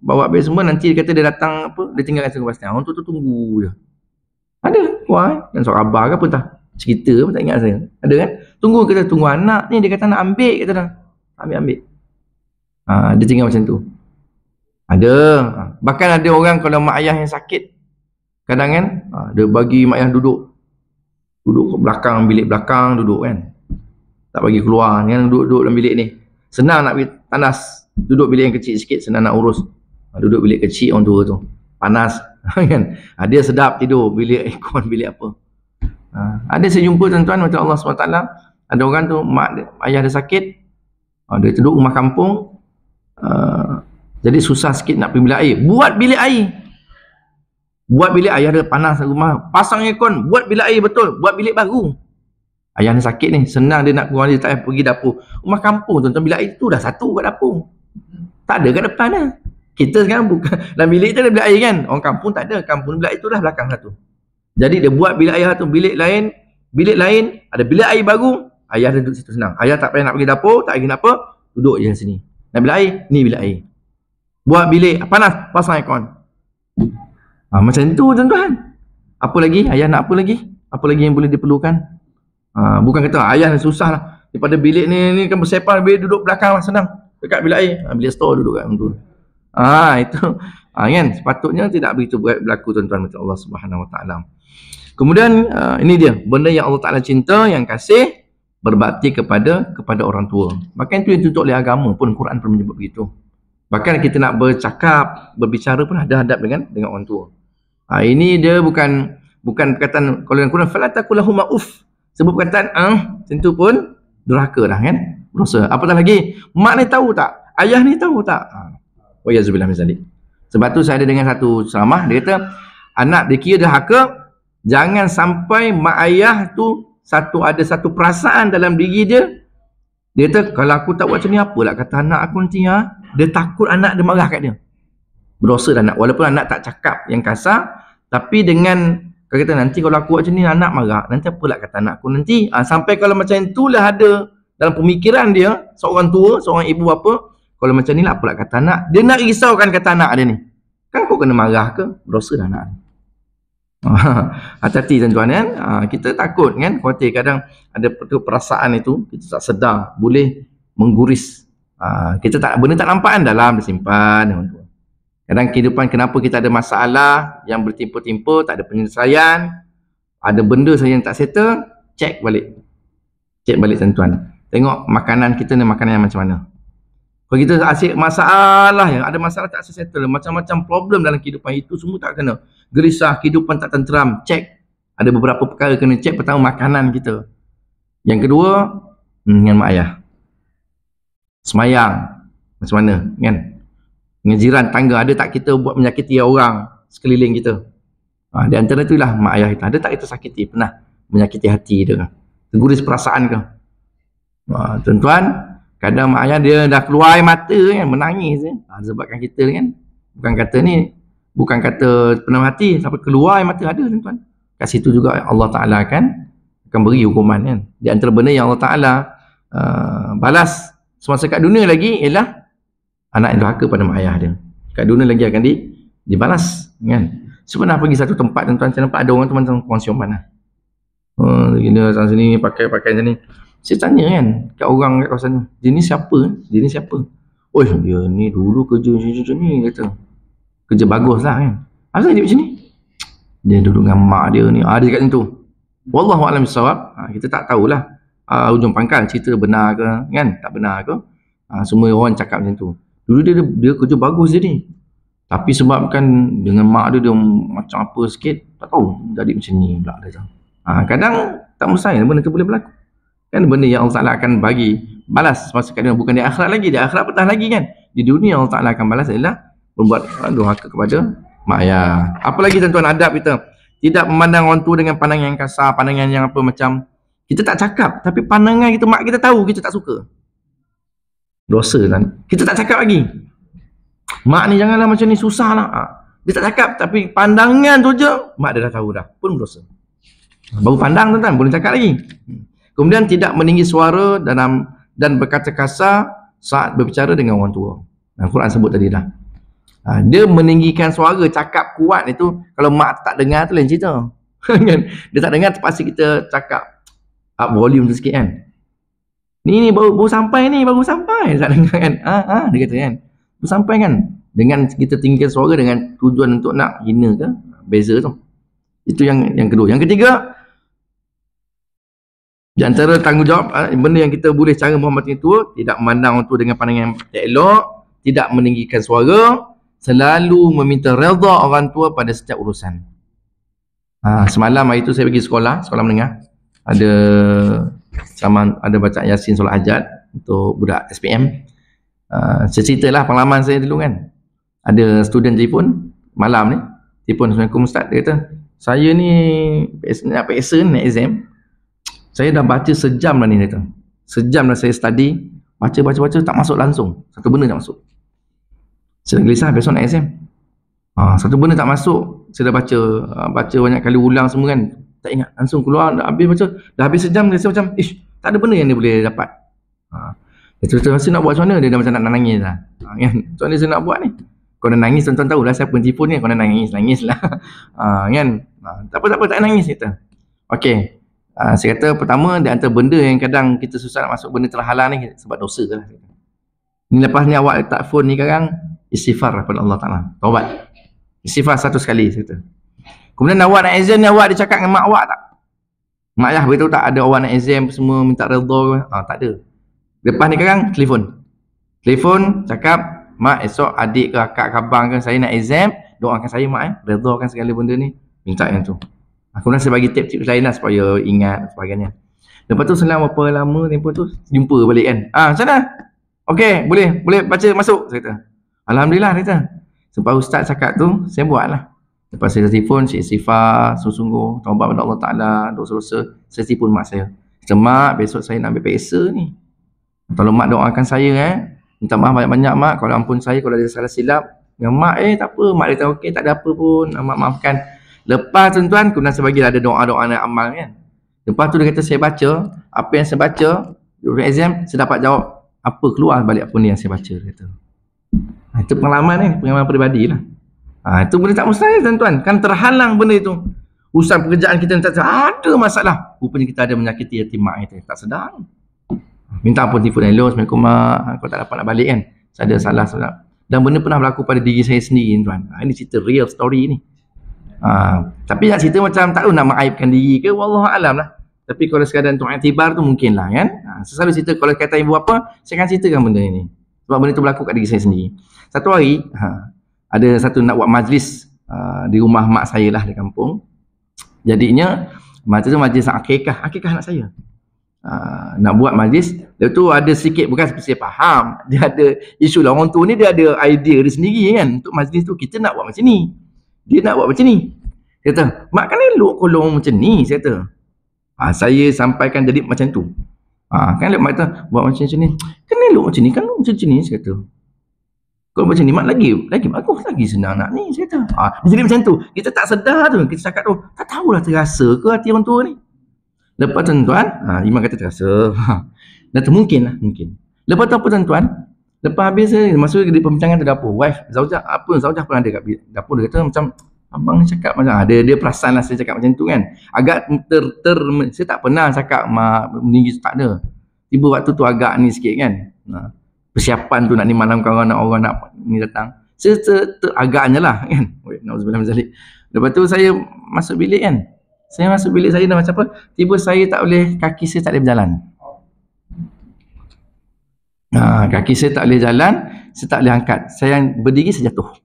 S1: bawa beg semua, nanti dia kata dia datang apa, dia tinggalkan sini bus stand. Orang tu tunggu je. Ada, wah, dan seorang khabar ke apa tak, cerita pun tak ingat saya. Ada kan? Tunggu anak ni, dia kata nak ambil, kata dah. Ambil. Dia tinggal macam tu. Ada. Bahkan ada orang kalau mak ayah yang sakit, kadang kan, dia bagi mak ayah duduk kat belakang, bilik belakang duduk kan. Tak bagi keluar, ni kan duduk dalam bilik ni. Senang nak pergi tandas. Duduk bilik yang kecil sikit, senang nak urus. Duduk bilik kecil orang tua tu. Panas. Kan? Dia sedap tidur, bilik aircon, bilik apa. Ada saya jumpa tuan-tuan, macam Allah SWT, ada orang tu, ayah dia sakit, dia duduk rumah kampung, jadi susah sikit nak pergi bilik air. Buat bilik air, ada panas rumah, pasang aircon, buat bilik air betul, buat bilik baru. Ayah ni sakit ni, senang dia nak keluar, dia tak payah pergi dapur. Rumah kampung tuan-tuan, bilik air tu dah satu kat dapur. Tak ada kat depan dah. Kita sekarang bukan, dalam bilik tu ada bilik air kan. Orang kampung tak ada, kampung bilik air tu dah belakang satu. Jadi dia buat bilik air tu, bilik lain, ada bilik air baru, ayah dia duduk situ senang. Ayah tak payah nak pergi dapur, tak pergi nak apa, duduk je sini. Nak bilik air, ni bilik air. Buat bilik, panas, pasang aircon. Macam tu tuan-tuan. Apa lagi? Ayah nak apa lagi? Apa lagi yang boleh diperlukan? Bukan kata ayah susah lah. Daripada bilik ni kan bersepah, bilik duduk belakang lah senang. Dekat bilik air, bilik store duduk kat tu. Itu kan sepatutnya tidak begitu berlaku tuan-tuan, macam Allah Subhanahu Wa Taala. Kemudian ini dia benda yang Allah Taala cinta, yang kasih, berbakti kepada orang tua. Bahkan itu yang dituntut oleh agama pun, Quran pun menyebut begitu. Bahkan kita nak berbicara pun ada hadap dengan orang tua. Ini dia bukan perkataan, kalau dalam Quran fala taqul lahum uff, sebut perkataan tentu pun durhaka dah kan, dosa. Apatah lagi mak ni tahu tak, ayah ni tahu tak. Wa yazubillah min zalik. Sebab tu saya ada dengan satu ceramah, dia kata anak dia kira durhaka, jangan sampai mak ayah tu ada satu perasaan dalam diri dia. Dia kata kalau aku tak buat macam ni, apalah kata anak aku nanti. Dia takut anak dia marah kat dia. Berdosa dah anak, walaupun anak tak cakap yang kasar, tapi dengan kalau kata nanti kalau aku buat macam ni anak marah, nanti apalah kata anak aku nanti. Sampai kalau macam itulah ada dalam pemikiran dia, seorang tua, seorang ibu apa, kalau macam ni lah apalah kata anak. Dia nak risaukan kata anak dia ni. Kan kau kena marah ke? Berdosa dah anak. Hati-hati tuan-tuan kan. Kita takut kan, khawatir kadang ada perasaan itu kita tak sedar boleh mengguris. Kita tak, benda tak nampak kan, dalam disimpan. Kadang kehidupan, kenapa kita ada masalah yang bertimpa-timpa, tak ada penyelesaian, ada benda saja yang tak settle, cek balik tuan-tuan. Tengok makanan kita ni, makanan yang macam mana. Kalau kita asyik masalah, yang ada masalah tak settle, macam-macam problem dalam kehidupan itu semua tak kena. Gelisah, kehidupan tak tenteram, cek. Ada beberapa perkara kena cek. Pertama, makanan kita. Yang kedua, dengan mak ayah. Semayang, macam mana kan? Dengan jiran, tangga, ada tak kita buat menyakiti orang sekeliling kita? Di antara itulah mak ayah kita. Ada tak kita sakiti, pernah menyakiti hati dia? Terguris perasaan ke? Tuan-tuan, kadang mak ayah dia dah keluar air mata kan, menangis kan? Sebabkan kita kan, bukan kata penuh hati, sampai keluar air mata, ada tuan-tuan. Kat situ juga Allah Ta'ala akan beri hukuman kan. Di antara benda yang Allah Ta'ala balas semasa kat dunia lagi ialah anak yang durhaka pada mak ayah dia. Kat dunia lagi akan dibalas kan. Sebenarnya pergi satu tempat tuan-tuan, saya nampak ada orang tu macam konsumen lah. Gila sana sini, pakai macam ni. Saya tanya kan kat orang kat kawasan tu, dia ni siapa? Oh, dia ni dulu kerja macam ni, kata. Kerja bagus lah kan. Asal dia macam ni? Dia duduk dengan mak dia ni. Dia kat situ. Wallahu a'lam bissawab. Kita tak tahulah ujung pangkal cerita benar ke kan, tak benar ke. Semua orang cakap macam tu. Dulu dia kerja bagus dia ni, tapi sebabkan dengan mak dia macam apa sikit, tak tahu jadi macam ni pula dia. Kadang tak mustahil benda tu boleh berlaku kan. Benda yang Allah Ta'ala akan bagi balas masa kat dunia, bukan di akhirat lagi. Di akhirat petah lagi kan. Di dunia Allah Ta'ala akan balas adalah membuat durhaka kepada mak ayah. Apa lagi tuan-tuan adab kita? Tidak memandang orang tua dengan pandangan yang kasar, pandangan yang apa, macam kita tak cakap tapi pandangan kita, mak kita tahu kita tak suka. Dosa kan. Kita tak cakap lagi. Mak ni janganlah macam ni, susah lah. Dia tak cakap, tapi pandangan tu je mak dia dah tahu dah, pun berdosa. Baru pandang tuan-tuan, boleh cakap lagi. Kemudian tidak meninggi suara dan berkata kasar saat berbicara dengan orang tua. Al-Quran sebut tadi dah. Dia meninggikan suara, cakap kuat itu, kalau mak tak dengar tu lain cerita. Kan? Dia tak dengar, terpaksa kita cakap up volume tu sikit kan. Ni baru sampai ni, baru sampai. Tak dengar kan? Dia kata kan. Baru sampai kan. Dengan kita tinggikan suara dengan tujuan untuk nak hina ke, beza tu. Itu yang kedua. Yang ketiga, di antara tanggungjawab, benda yang kita boleh cara menghormati tua, tidak memandang orang tua dengan pandangan yang tak elok, tidak meninggikan suara, selalu meminta redha orang tua pada setiap urusan. Semalam hari tu saya pergi sekolah menengah. Ada baca Yasin solat hajat untuk budak SPM. Saya ceritalah pengalaman saya dulu kan. Ada student telefon malam ni, telefon, Assalamualaikum Ustaz, dia kata, saya ni nak PSA, nak exam, saya dah baca sejam dah ni, dia kata. Sejam dah saya study, baca, tak masuk langsung, satu benda tak masuk. Saya gelisah, besok nak exam. Satu benda tak masuk, saya dah baca banyak kali ulang semua kan, tak ingat, langsung keluar, dah habis sejam, dia macam, tak ada benda yang dia boleh dapat. Dia rasa nak buat macam mana, dia dah macam nak nangis lah. Kan? Macam mana saya nak buat ni? Kau dah nangis, tuan-tuan tahu lah siapa yang tipu ni, kau dah nangis lah. Kan? Tak apa, tak nangis kita. Okey. Saya kata pertama, di antara benda yang kadang kita susah nak masuk benda terhalang ni, sebab dosa lah. Ni lepas ni awak letak phone ni sekarang, istighfar kepada Allah Ta'ala. Taubat. Istighfar 100 kali, saya kata. Kemudian awak nak exam ni, awak ada cakap dengan mak awak tak? Mak ayah beritahu tak ada awak nak exam semua minta redha? Tak ada. Lepas ni sekarang, telefon, cakap, mak esok adik ke akak ke abang ke saya nak exam, doakan saya mak, redhakan segala benda ni, minta yang tu. Kemudian saya bagi tips lain lah supaya ingat sebagainya. Lepas tu selang berapa lama tempoh tu jumpa balik kan. Macam mana? Okey, boleh baca masuk, saya kata. Alhamdulillah, dia kata. Sebab ustaz cakap tu, saya buat lah. Lepas saya telefon, saya istighfar sungguh-sungguh, taubat kepada Allah Ta'ala, dosa-dosa, saya telefon mak saya. Kata, mak, besok saya nak ambil PSA ni. Tolong mak doakan saya minta maaf banyak-banyak mak, kalau ampun saya kalau ada salah silap. Yang mak tak apa, mak dia kata okey, tak ada apa pun, mak maafkan. Lepas tuan-tuan, kemudian saya bagi ada doa-doa dan amal kan. Lepas tu dia kata saya baca, apa yang saya baca di exam, saya dapat jawab apa keluar balik apa ni yang saya baca, dia kata. Itu pengalaman peribadi lah. Itu benda tak mustahil tuan-tuan, kan terhalang benda itu. Urusan pekerjaan kita tak ada masalah, rupanya kita ada menyakiti hati mak kita, tak sedar. Minta ampun telefon, hello, Assalamualaikum mak, kau tak dapat nak balik kan, saya ada salah. Dan benda pernah berlaku pada diri saya sendiri tuan. Ini cerita real story ni. Tapi nak cerita macam tak tahu nak mengaibkan diri ke, wallahualam lah. Tapi kalau sekadar untuk iktibar tu mungkin lah kan. Saya selalu cerita kalau kata ibu apa, saya akan ceritakan benda ni. Sebab benda tu berlaku kat diri saya sendiri. Satu hari, ada satu nak buat majlis di rumah mak saya lah di kampung. Jadinya, masa tu majlis akikah anak saya. Nak buat majlis, dia tu ada sikit, bukan seperti saya faham, dia ada isu lah, orang tu ni dia ada idea dia sendiri kan, untuk majlis tu kita nak buat macam ni, dia nak buat macam ni. Dia kata, mak kan elok kalau macam ni, saya kata. Saya sampaikan jadi macam tu. Kan elok mak kata, buat macam ni, kan elok macam ni, kan macam ni, saya kata. Kalau macam ni mak lagi bagus, lagi senang nak ni, saya kata. Dia jadi macam tu, kita tak sedar tu, kita cakap tu, tak tahulah terasa ke hati orang tua ni. Lepas tuan-tuan, Imam kata terasa. Dan tu mungkin lah, mungkin. Lepas tu apa tuan-tuan? Lepas habis saya masuk di perbincangan tu dapur. Wife, Zaujah pun ada kat dapur. Dia kata macam, abang cakap macam, dia perasan lah saya cakap macam tu kan. Agak saya tak pernah cakap meninggi, tak ada. Tiba waktu tu agak ni sikit kan. Persiapan tu nak ni malam kawan orang nak ni datang. Saya agaknya lah kan. Nauzubillah min zalik. Lepas tu saya masuk bilik kan. Saya masuk bilik saya dah macam apa, tiba saya tak boleh, kaki saya tak boleh berjalan. Kaki saya tak boleh jalan, saya tak boleh angkat. Saya berdiri, saya jatuh.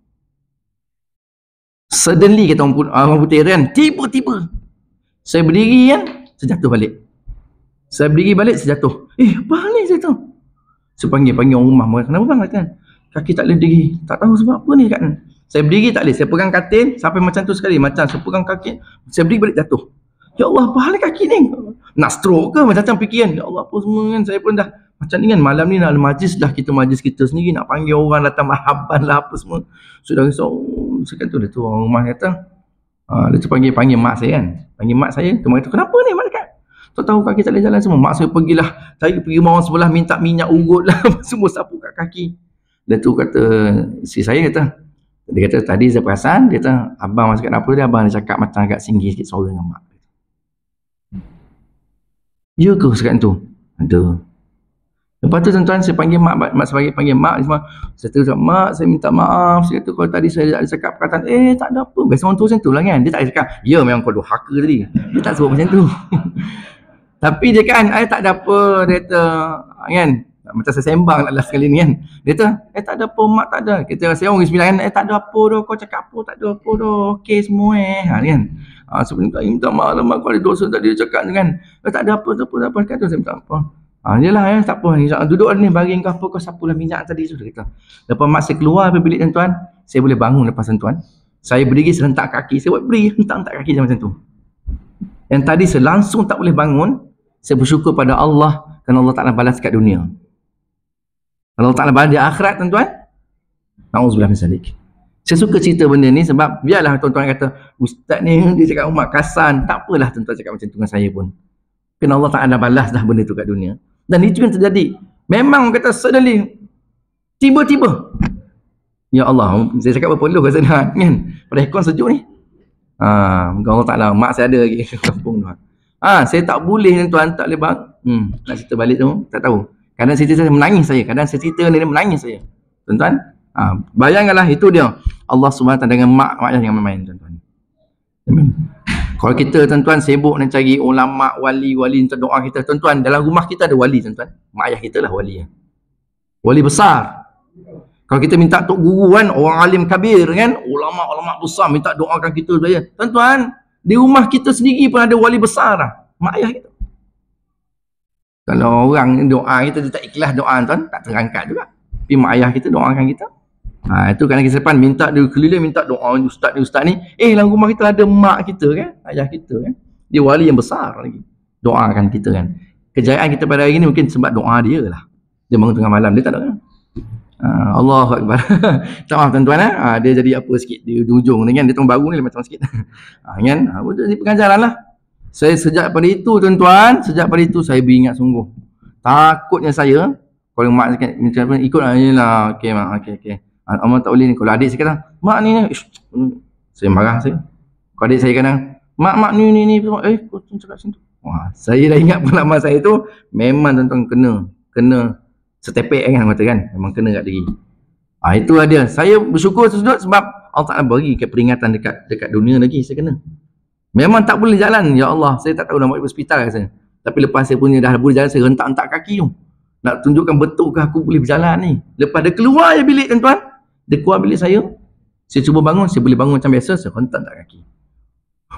S1: Suddenly kata orang putih kan, tiba-tiba saya berdiri kan, saya jatuh balik. Saya berdiri balik, saya jatuh. Balik saya jatuh. Saya panggil orang rumah, kenapa bang? Kata, kaki tak boleh berdiri, tak tahu sebab apa ni kan. Saya berdiri tak boleh, saya pegang katil sampai macam tu sekali, macam saya pegang kaki, saya berdiri balik jatuh. Ya Allah, apa hal kaki ni? Nak stroke ke? Macam-macam fikiran. Ya Allah, apa semua kan, saya pun dah Macam ni kan, malam ni nak majlis dah, majlis kita sendiri, nak panggil orang datang mahaban lah apa semua. Sudah risau. Sekarang tu dia tu orang rumah kata, dia tu panggil mak saya kan. Panggil mak saya, tu mak kata, kenapa ni mak dekat? Tak tahu kaki tak boleh jalan semua. Mak saya pergilah, saya pergi rumah orang sebelah minta minyak urut lah, semua sapu kat kaki. Dia tu kata, isteri saya kata, dia kata tadi saya perasan, dia kata abang masuk kat dapur dia, abang dia cakap macam agak tinggi sikit suara dengan mak. Ya ke sekarang tu? Ada. Lepas tu tuan-tuan saya panggil mak sebagai panggil mak semua. Saya kata, mak saya minta maaf. Saya kata kalau tadi saya ada cakap perkataan, tak ada apa. Biasa orang tu macam tu lah kan. Dia tak cakap, ya memang kau durhaka tadi. Dia tak sebut macam tu. Tapi dia kan, tak ada apa. Dia kata, kan. Macam saya sembang lah last kali ni kan. Dia kata, tak ada apa mak, tak ada. Kita saya orang sembilan kan, tak ada apa dah. Kau cakap apa, tak ada apa dah. Okey semua kan. Sebenarnya minta maaf lah mak, kau ada dosa tadi dia cakap kan. Tak ada apa, tak apa. Kata saya minta apa. Yelah ya, tak apa. Duduk ni baring kau apa, kau sapulah minyak tadi tu. Dia kata. Lepas mak saya keluar dari bilik tuan-tuan, saya boleh bangun lepas tuan. Saya berdiri serentak kaki. Saya buat berdiri hentak-hentak kaki macam tu. Yang tadi saya langsung tak boleh bangun. Saya bersyukur pada Allah kerana Allah Ta'ala balas kat dunia. Allah Ta'ala balas di akhirat tuan-tuan. Na'udzubillah min zalik. Saya suka cerita benda ni sebab biarlah tuan-tuan kata ustaz ni dia cakap umat kasan. Tak apalah tuan-tuan cakap macam tu dengan saya pun. Kerana Allah Ta'ala balas dah benda tu kat dunia. Dan itu yang terjadi. Memang kata suddenly, tiba-tiba. Ya Allah, saya cakap berapa dulu kat sana kan. Pada aircon sejuk ni. Allah Ta'ala, mak saya ada lagi kampung tu. Saya tak boleh tuan, tak boleh bang. Nak cerita balik tu, tak tahu. Kadang cerita saya menangis saya. Kadang saya cerita dia menangis saya. Tuan-tuan, bayangkanlah itu dia. Allah SWT dengan mak yang main-main tuan-tuan. Kalau kita tuan-tuan sibuk nak cari ulama, wali untuk doa kita, tuan-tuan dalam rumah kita ada wali tuan-tuan. Mak ayah kita lah wali. Wali besar. Kalau kita minta tok guru kan, orang alim kabir kan, ulama besar minta doakan kita saya. Tuan-tuan, di rumah kita sendiri pun ada wali besar lah. Mak ayah kita. Kalau orang doa kita dia tak ikhlas doa tuan, tak terangkat juga. Tapi mak ayah kita doakan kita. Itu kan kita depan minta dia keliling minta doa ustaz ni. Dalam rumah kita ada mak kita kan, ayah kita kan. Dia wali yang besar lagi. Doakan kita kan. Kejayaan kita pada hari ni mungkin sebab doa dia lah. Dia bangun tengah malam dia tak ada kan. Allahu Akbar. Tak maaf tuan-tuan dia jadi apa sikit di ujung ni kan, dia tahun baru ni macam sikit. Kan? Jadi pengajaran lah. Saya sejak pada itu tuan-tuan, saya beringat sungguh. Takutnya saya kalau mak cakap macam ikut lah. Okey mak, okey. Amat tak boleh ni. Kalau adik saya kata, mak ni, saya marah saya. Kalau adik saya kata, mak ni, kau cakap macam tu. Wah, saya dah ingat pengalaman saya tu, memang tuan-tuan kena setepek kan kata kan. Memang kena kat diri. Itu dia. Saya bersyukur tersebut sebab Allah Ta'ala bagi ke peringatan dekat dunia lagi saya kena. Memang tak boleh jalan. Ya Allah, saya tak tahu nak buat hospital saya. Tapi lepas saya punya dah boleh jalan, saya rentak-rentak kaki tu. Nak tunjukkan betul ke aku boleh berjalan ni. Lepas dia keluar je bilik tuan-tuan. Dia keluar bilik saya cuba bangun, saya boleh bangun macam biasa, saya hentak tak kaki.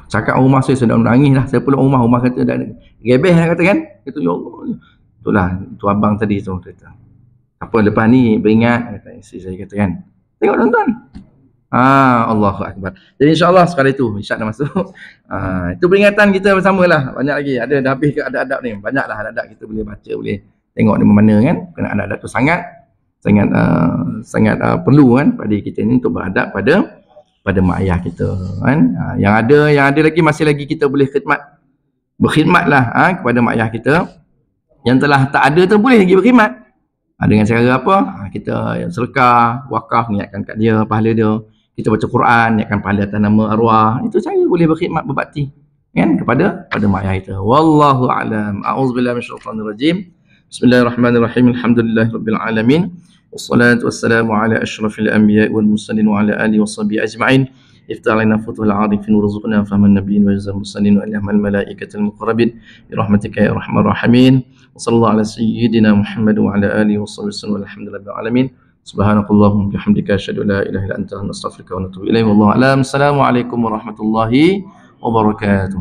S1: Cakap rumah saya dah menangis lah. Saya pulang rumah kata dah rebeh lah kata kan. Kata ya Allah. Itulah, tu abang tadi tu kata. Apa lepas ni beringat kata isteri saya kata kan. Tengok tuan-tuan. Allahu Akbar. Jadi insya-Allah sekali itu Isyak dah masuk. Itu peringatan kita bersama lah. Banyak lagi. Ada dah habis ke adab-adab ni. Banyaklah adab-adab kita boleh baca, boleh tengok di mana kan. Kena adab-adab tu sangat perlu kan pada kita ni untuk beradab pada mak ayah kita kan. Yang ada lagi masih lagi kita boleh berkhidmatlah kepada mak ayah kita. Yang telah tak ada tu boleh lagi berkhidmat. Dengan cara apa? Kita sedekah, wakaf, niatkan kat dia pahala dia. Kita baca Quran, niatkan pahala atas nama arwah. Itu cara boleh berkhidmat, berbakti kan kepada mak ayah kita. Wallahu a'lam. A'udzubillahi minasyaitanir rajim. Bismillahirrahmanirrahim. Alhamdulillahirabbil alamin. Wassalatu wassalamu ala asyrafil anbiya'i wal mursalin wa ala alihi washabihi ajma'in. افتح علينا فتوح العارفين وارزقنا فهم النبيين وجزاء المرسلين والهم الملائكة المقربين برحمتك يا أرحم الراحمين وصلى الله على سيدنا محمد وعلى آله وصحبه وسلم والحمد لله رب العالمين سبحانك اللهم وبحمدك أشهد أن لا إله إلا أنت نستغفرك ونتوب إليه والله أعلم. السلام عليكم ورحمة الله وبركاته.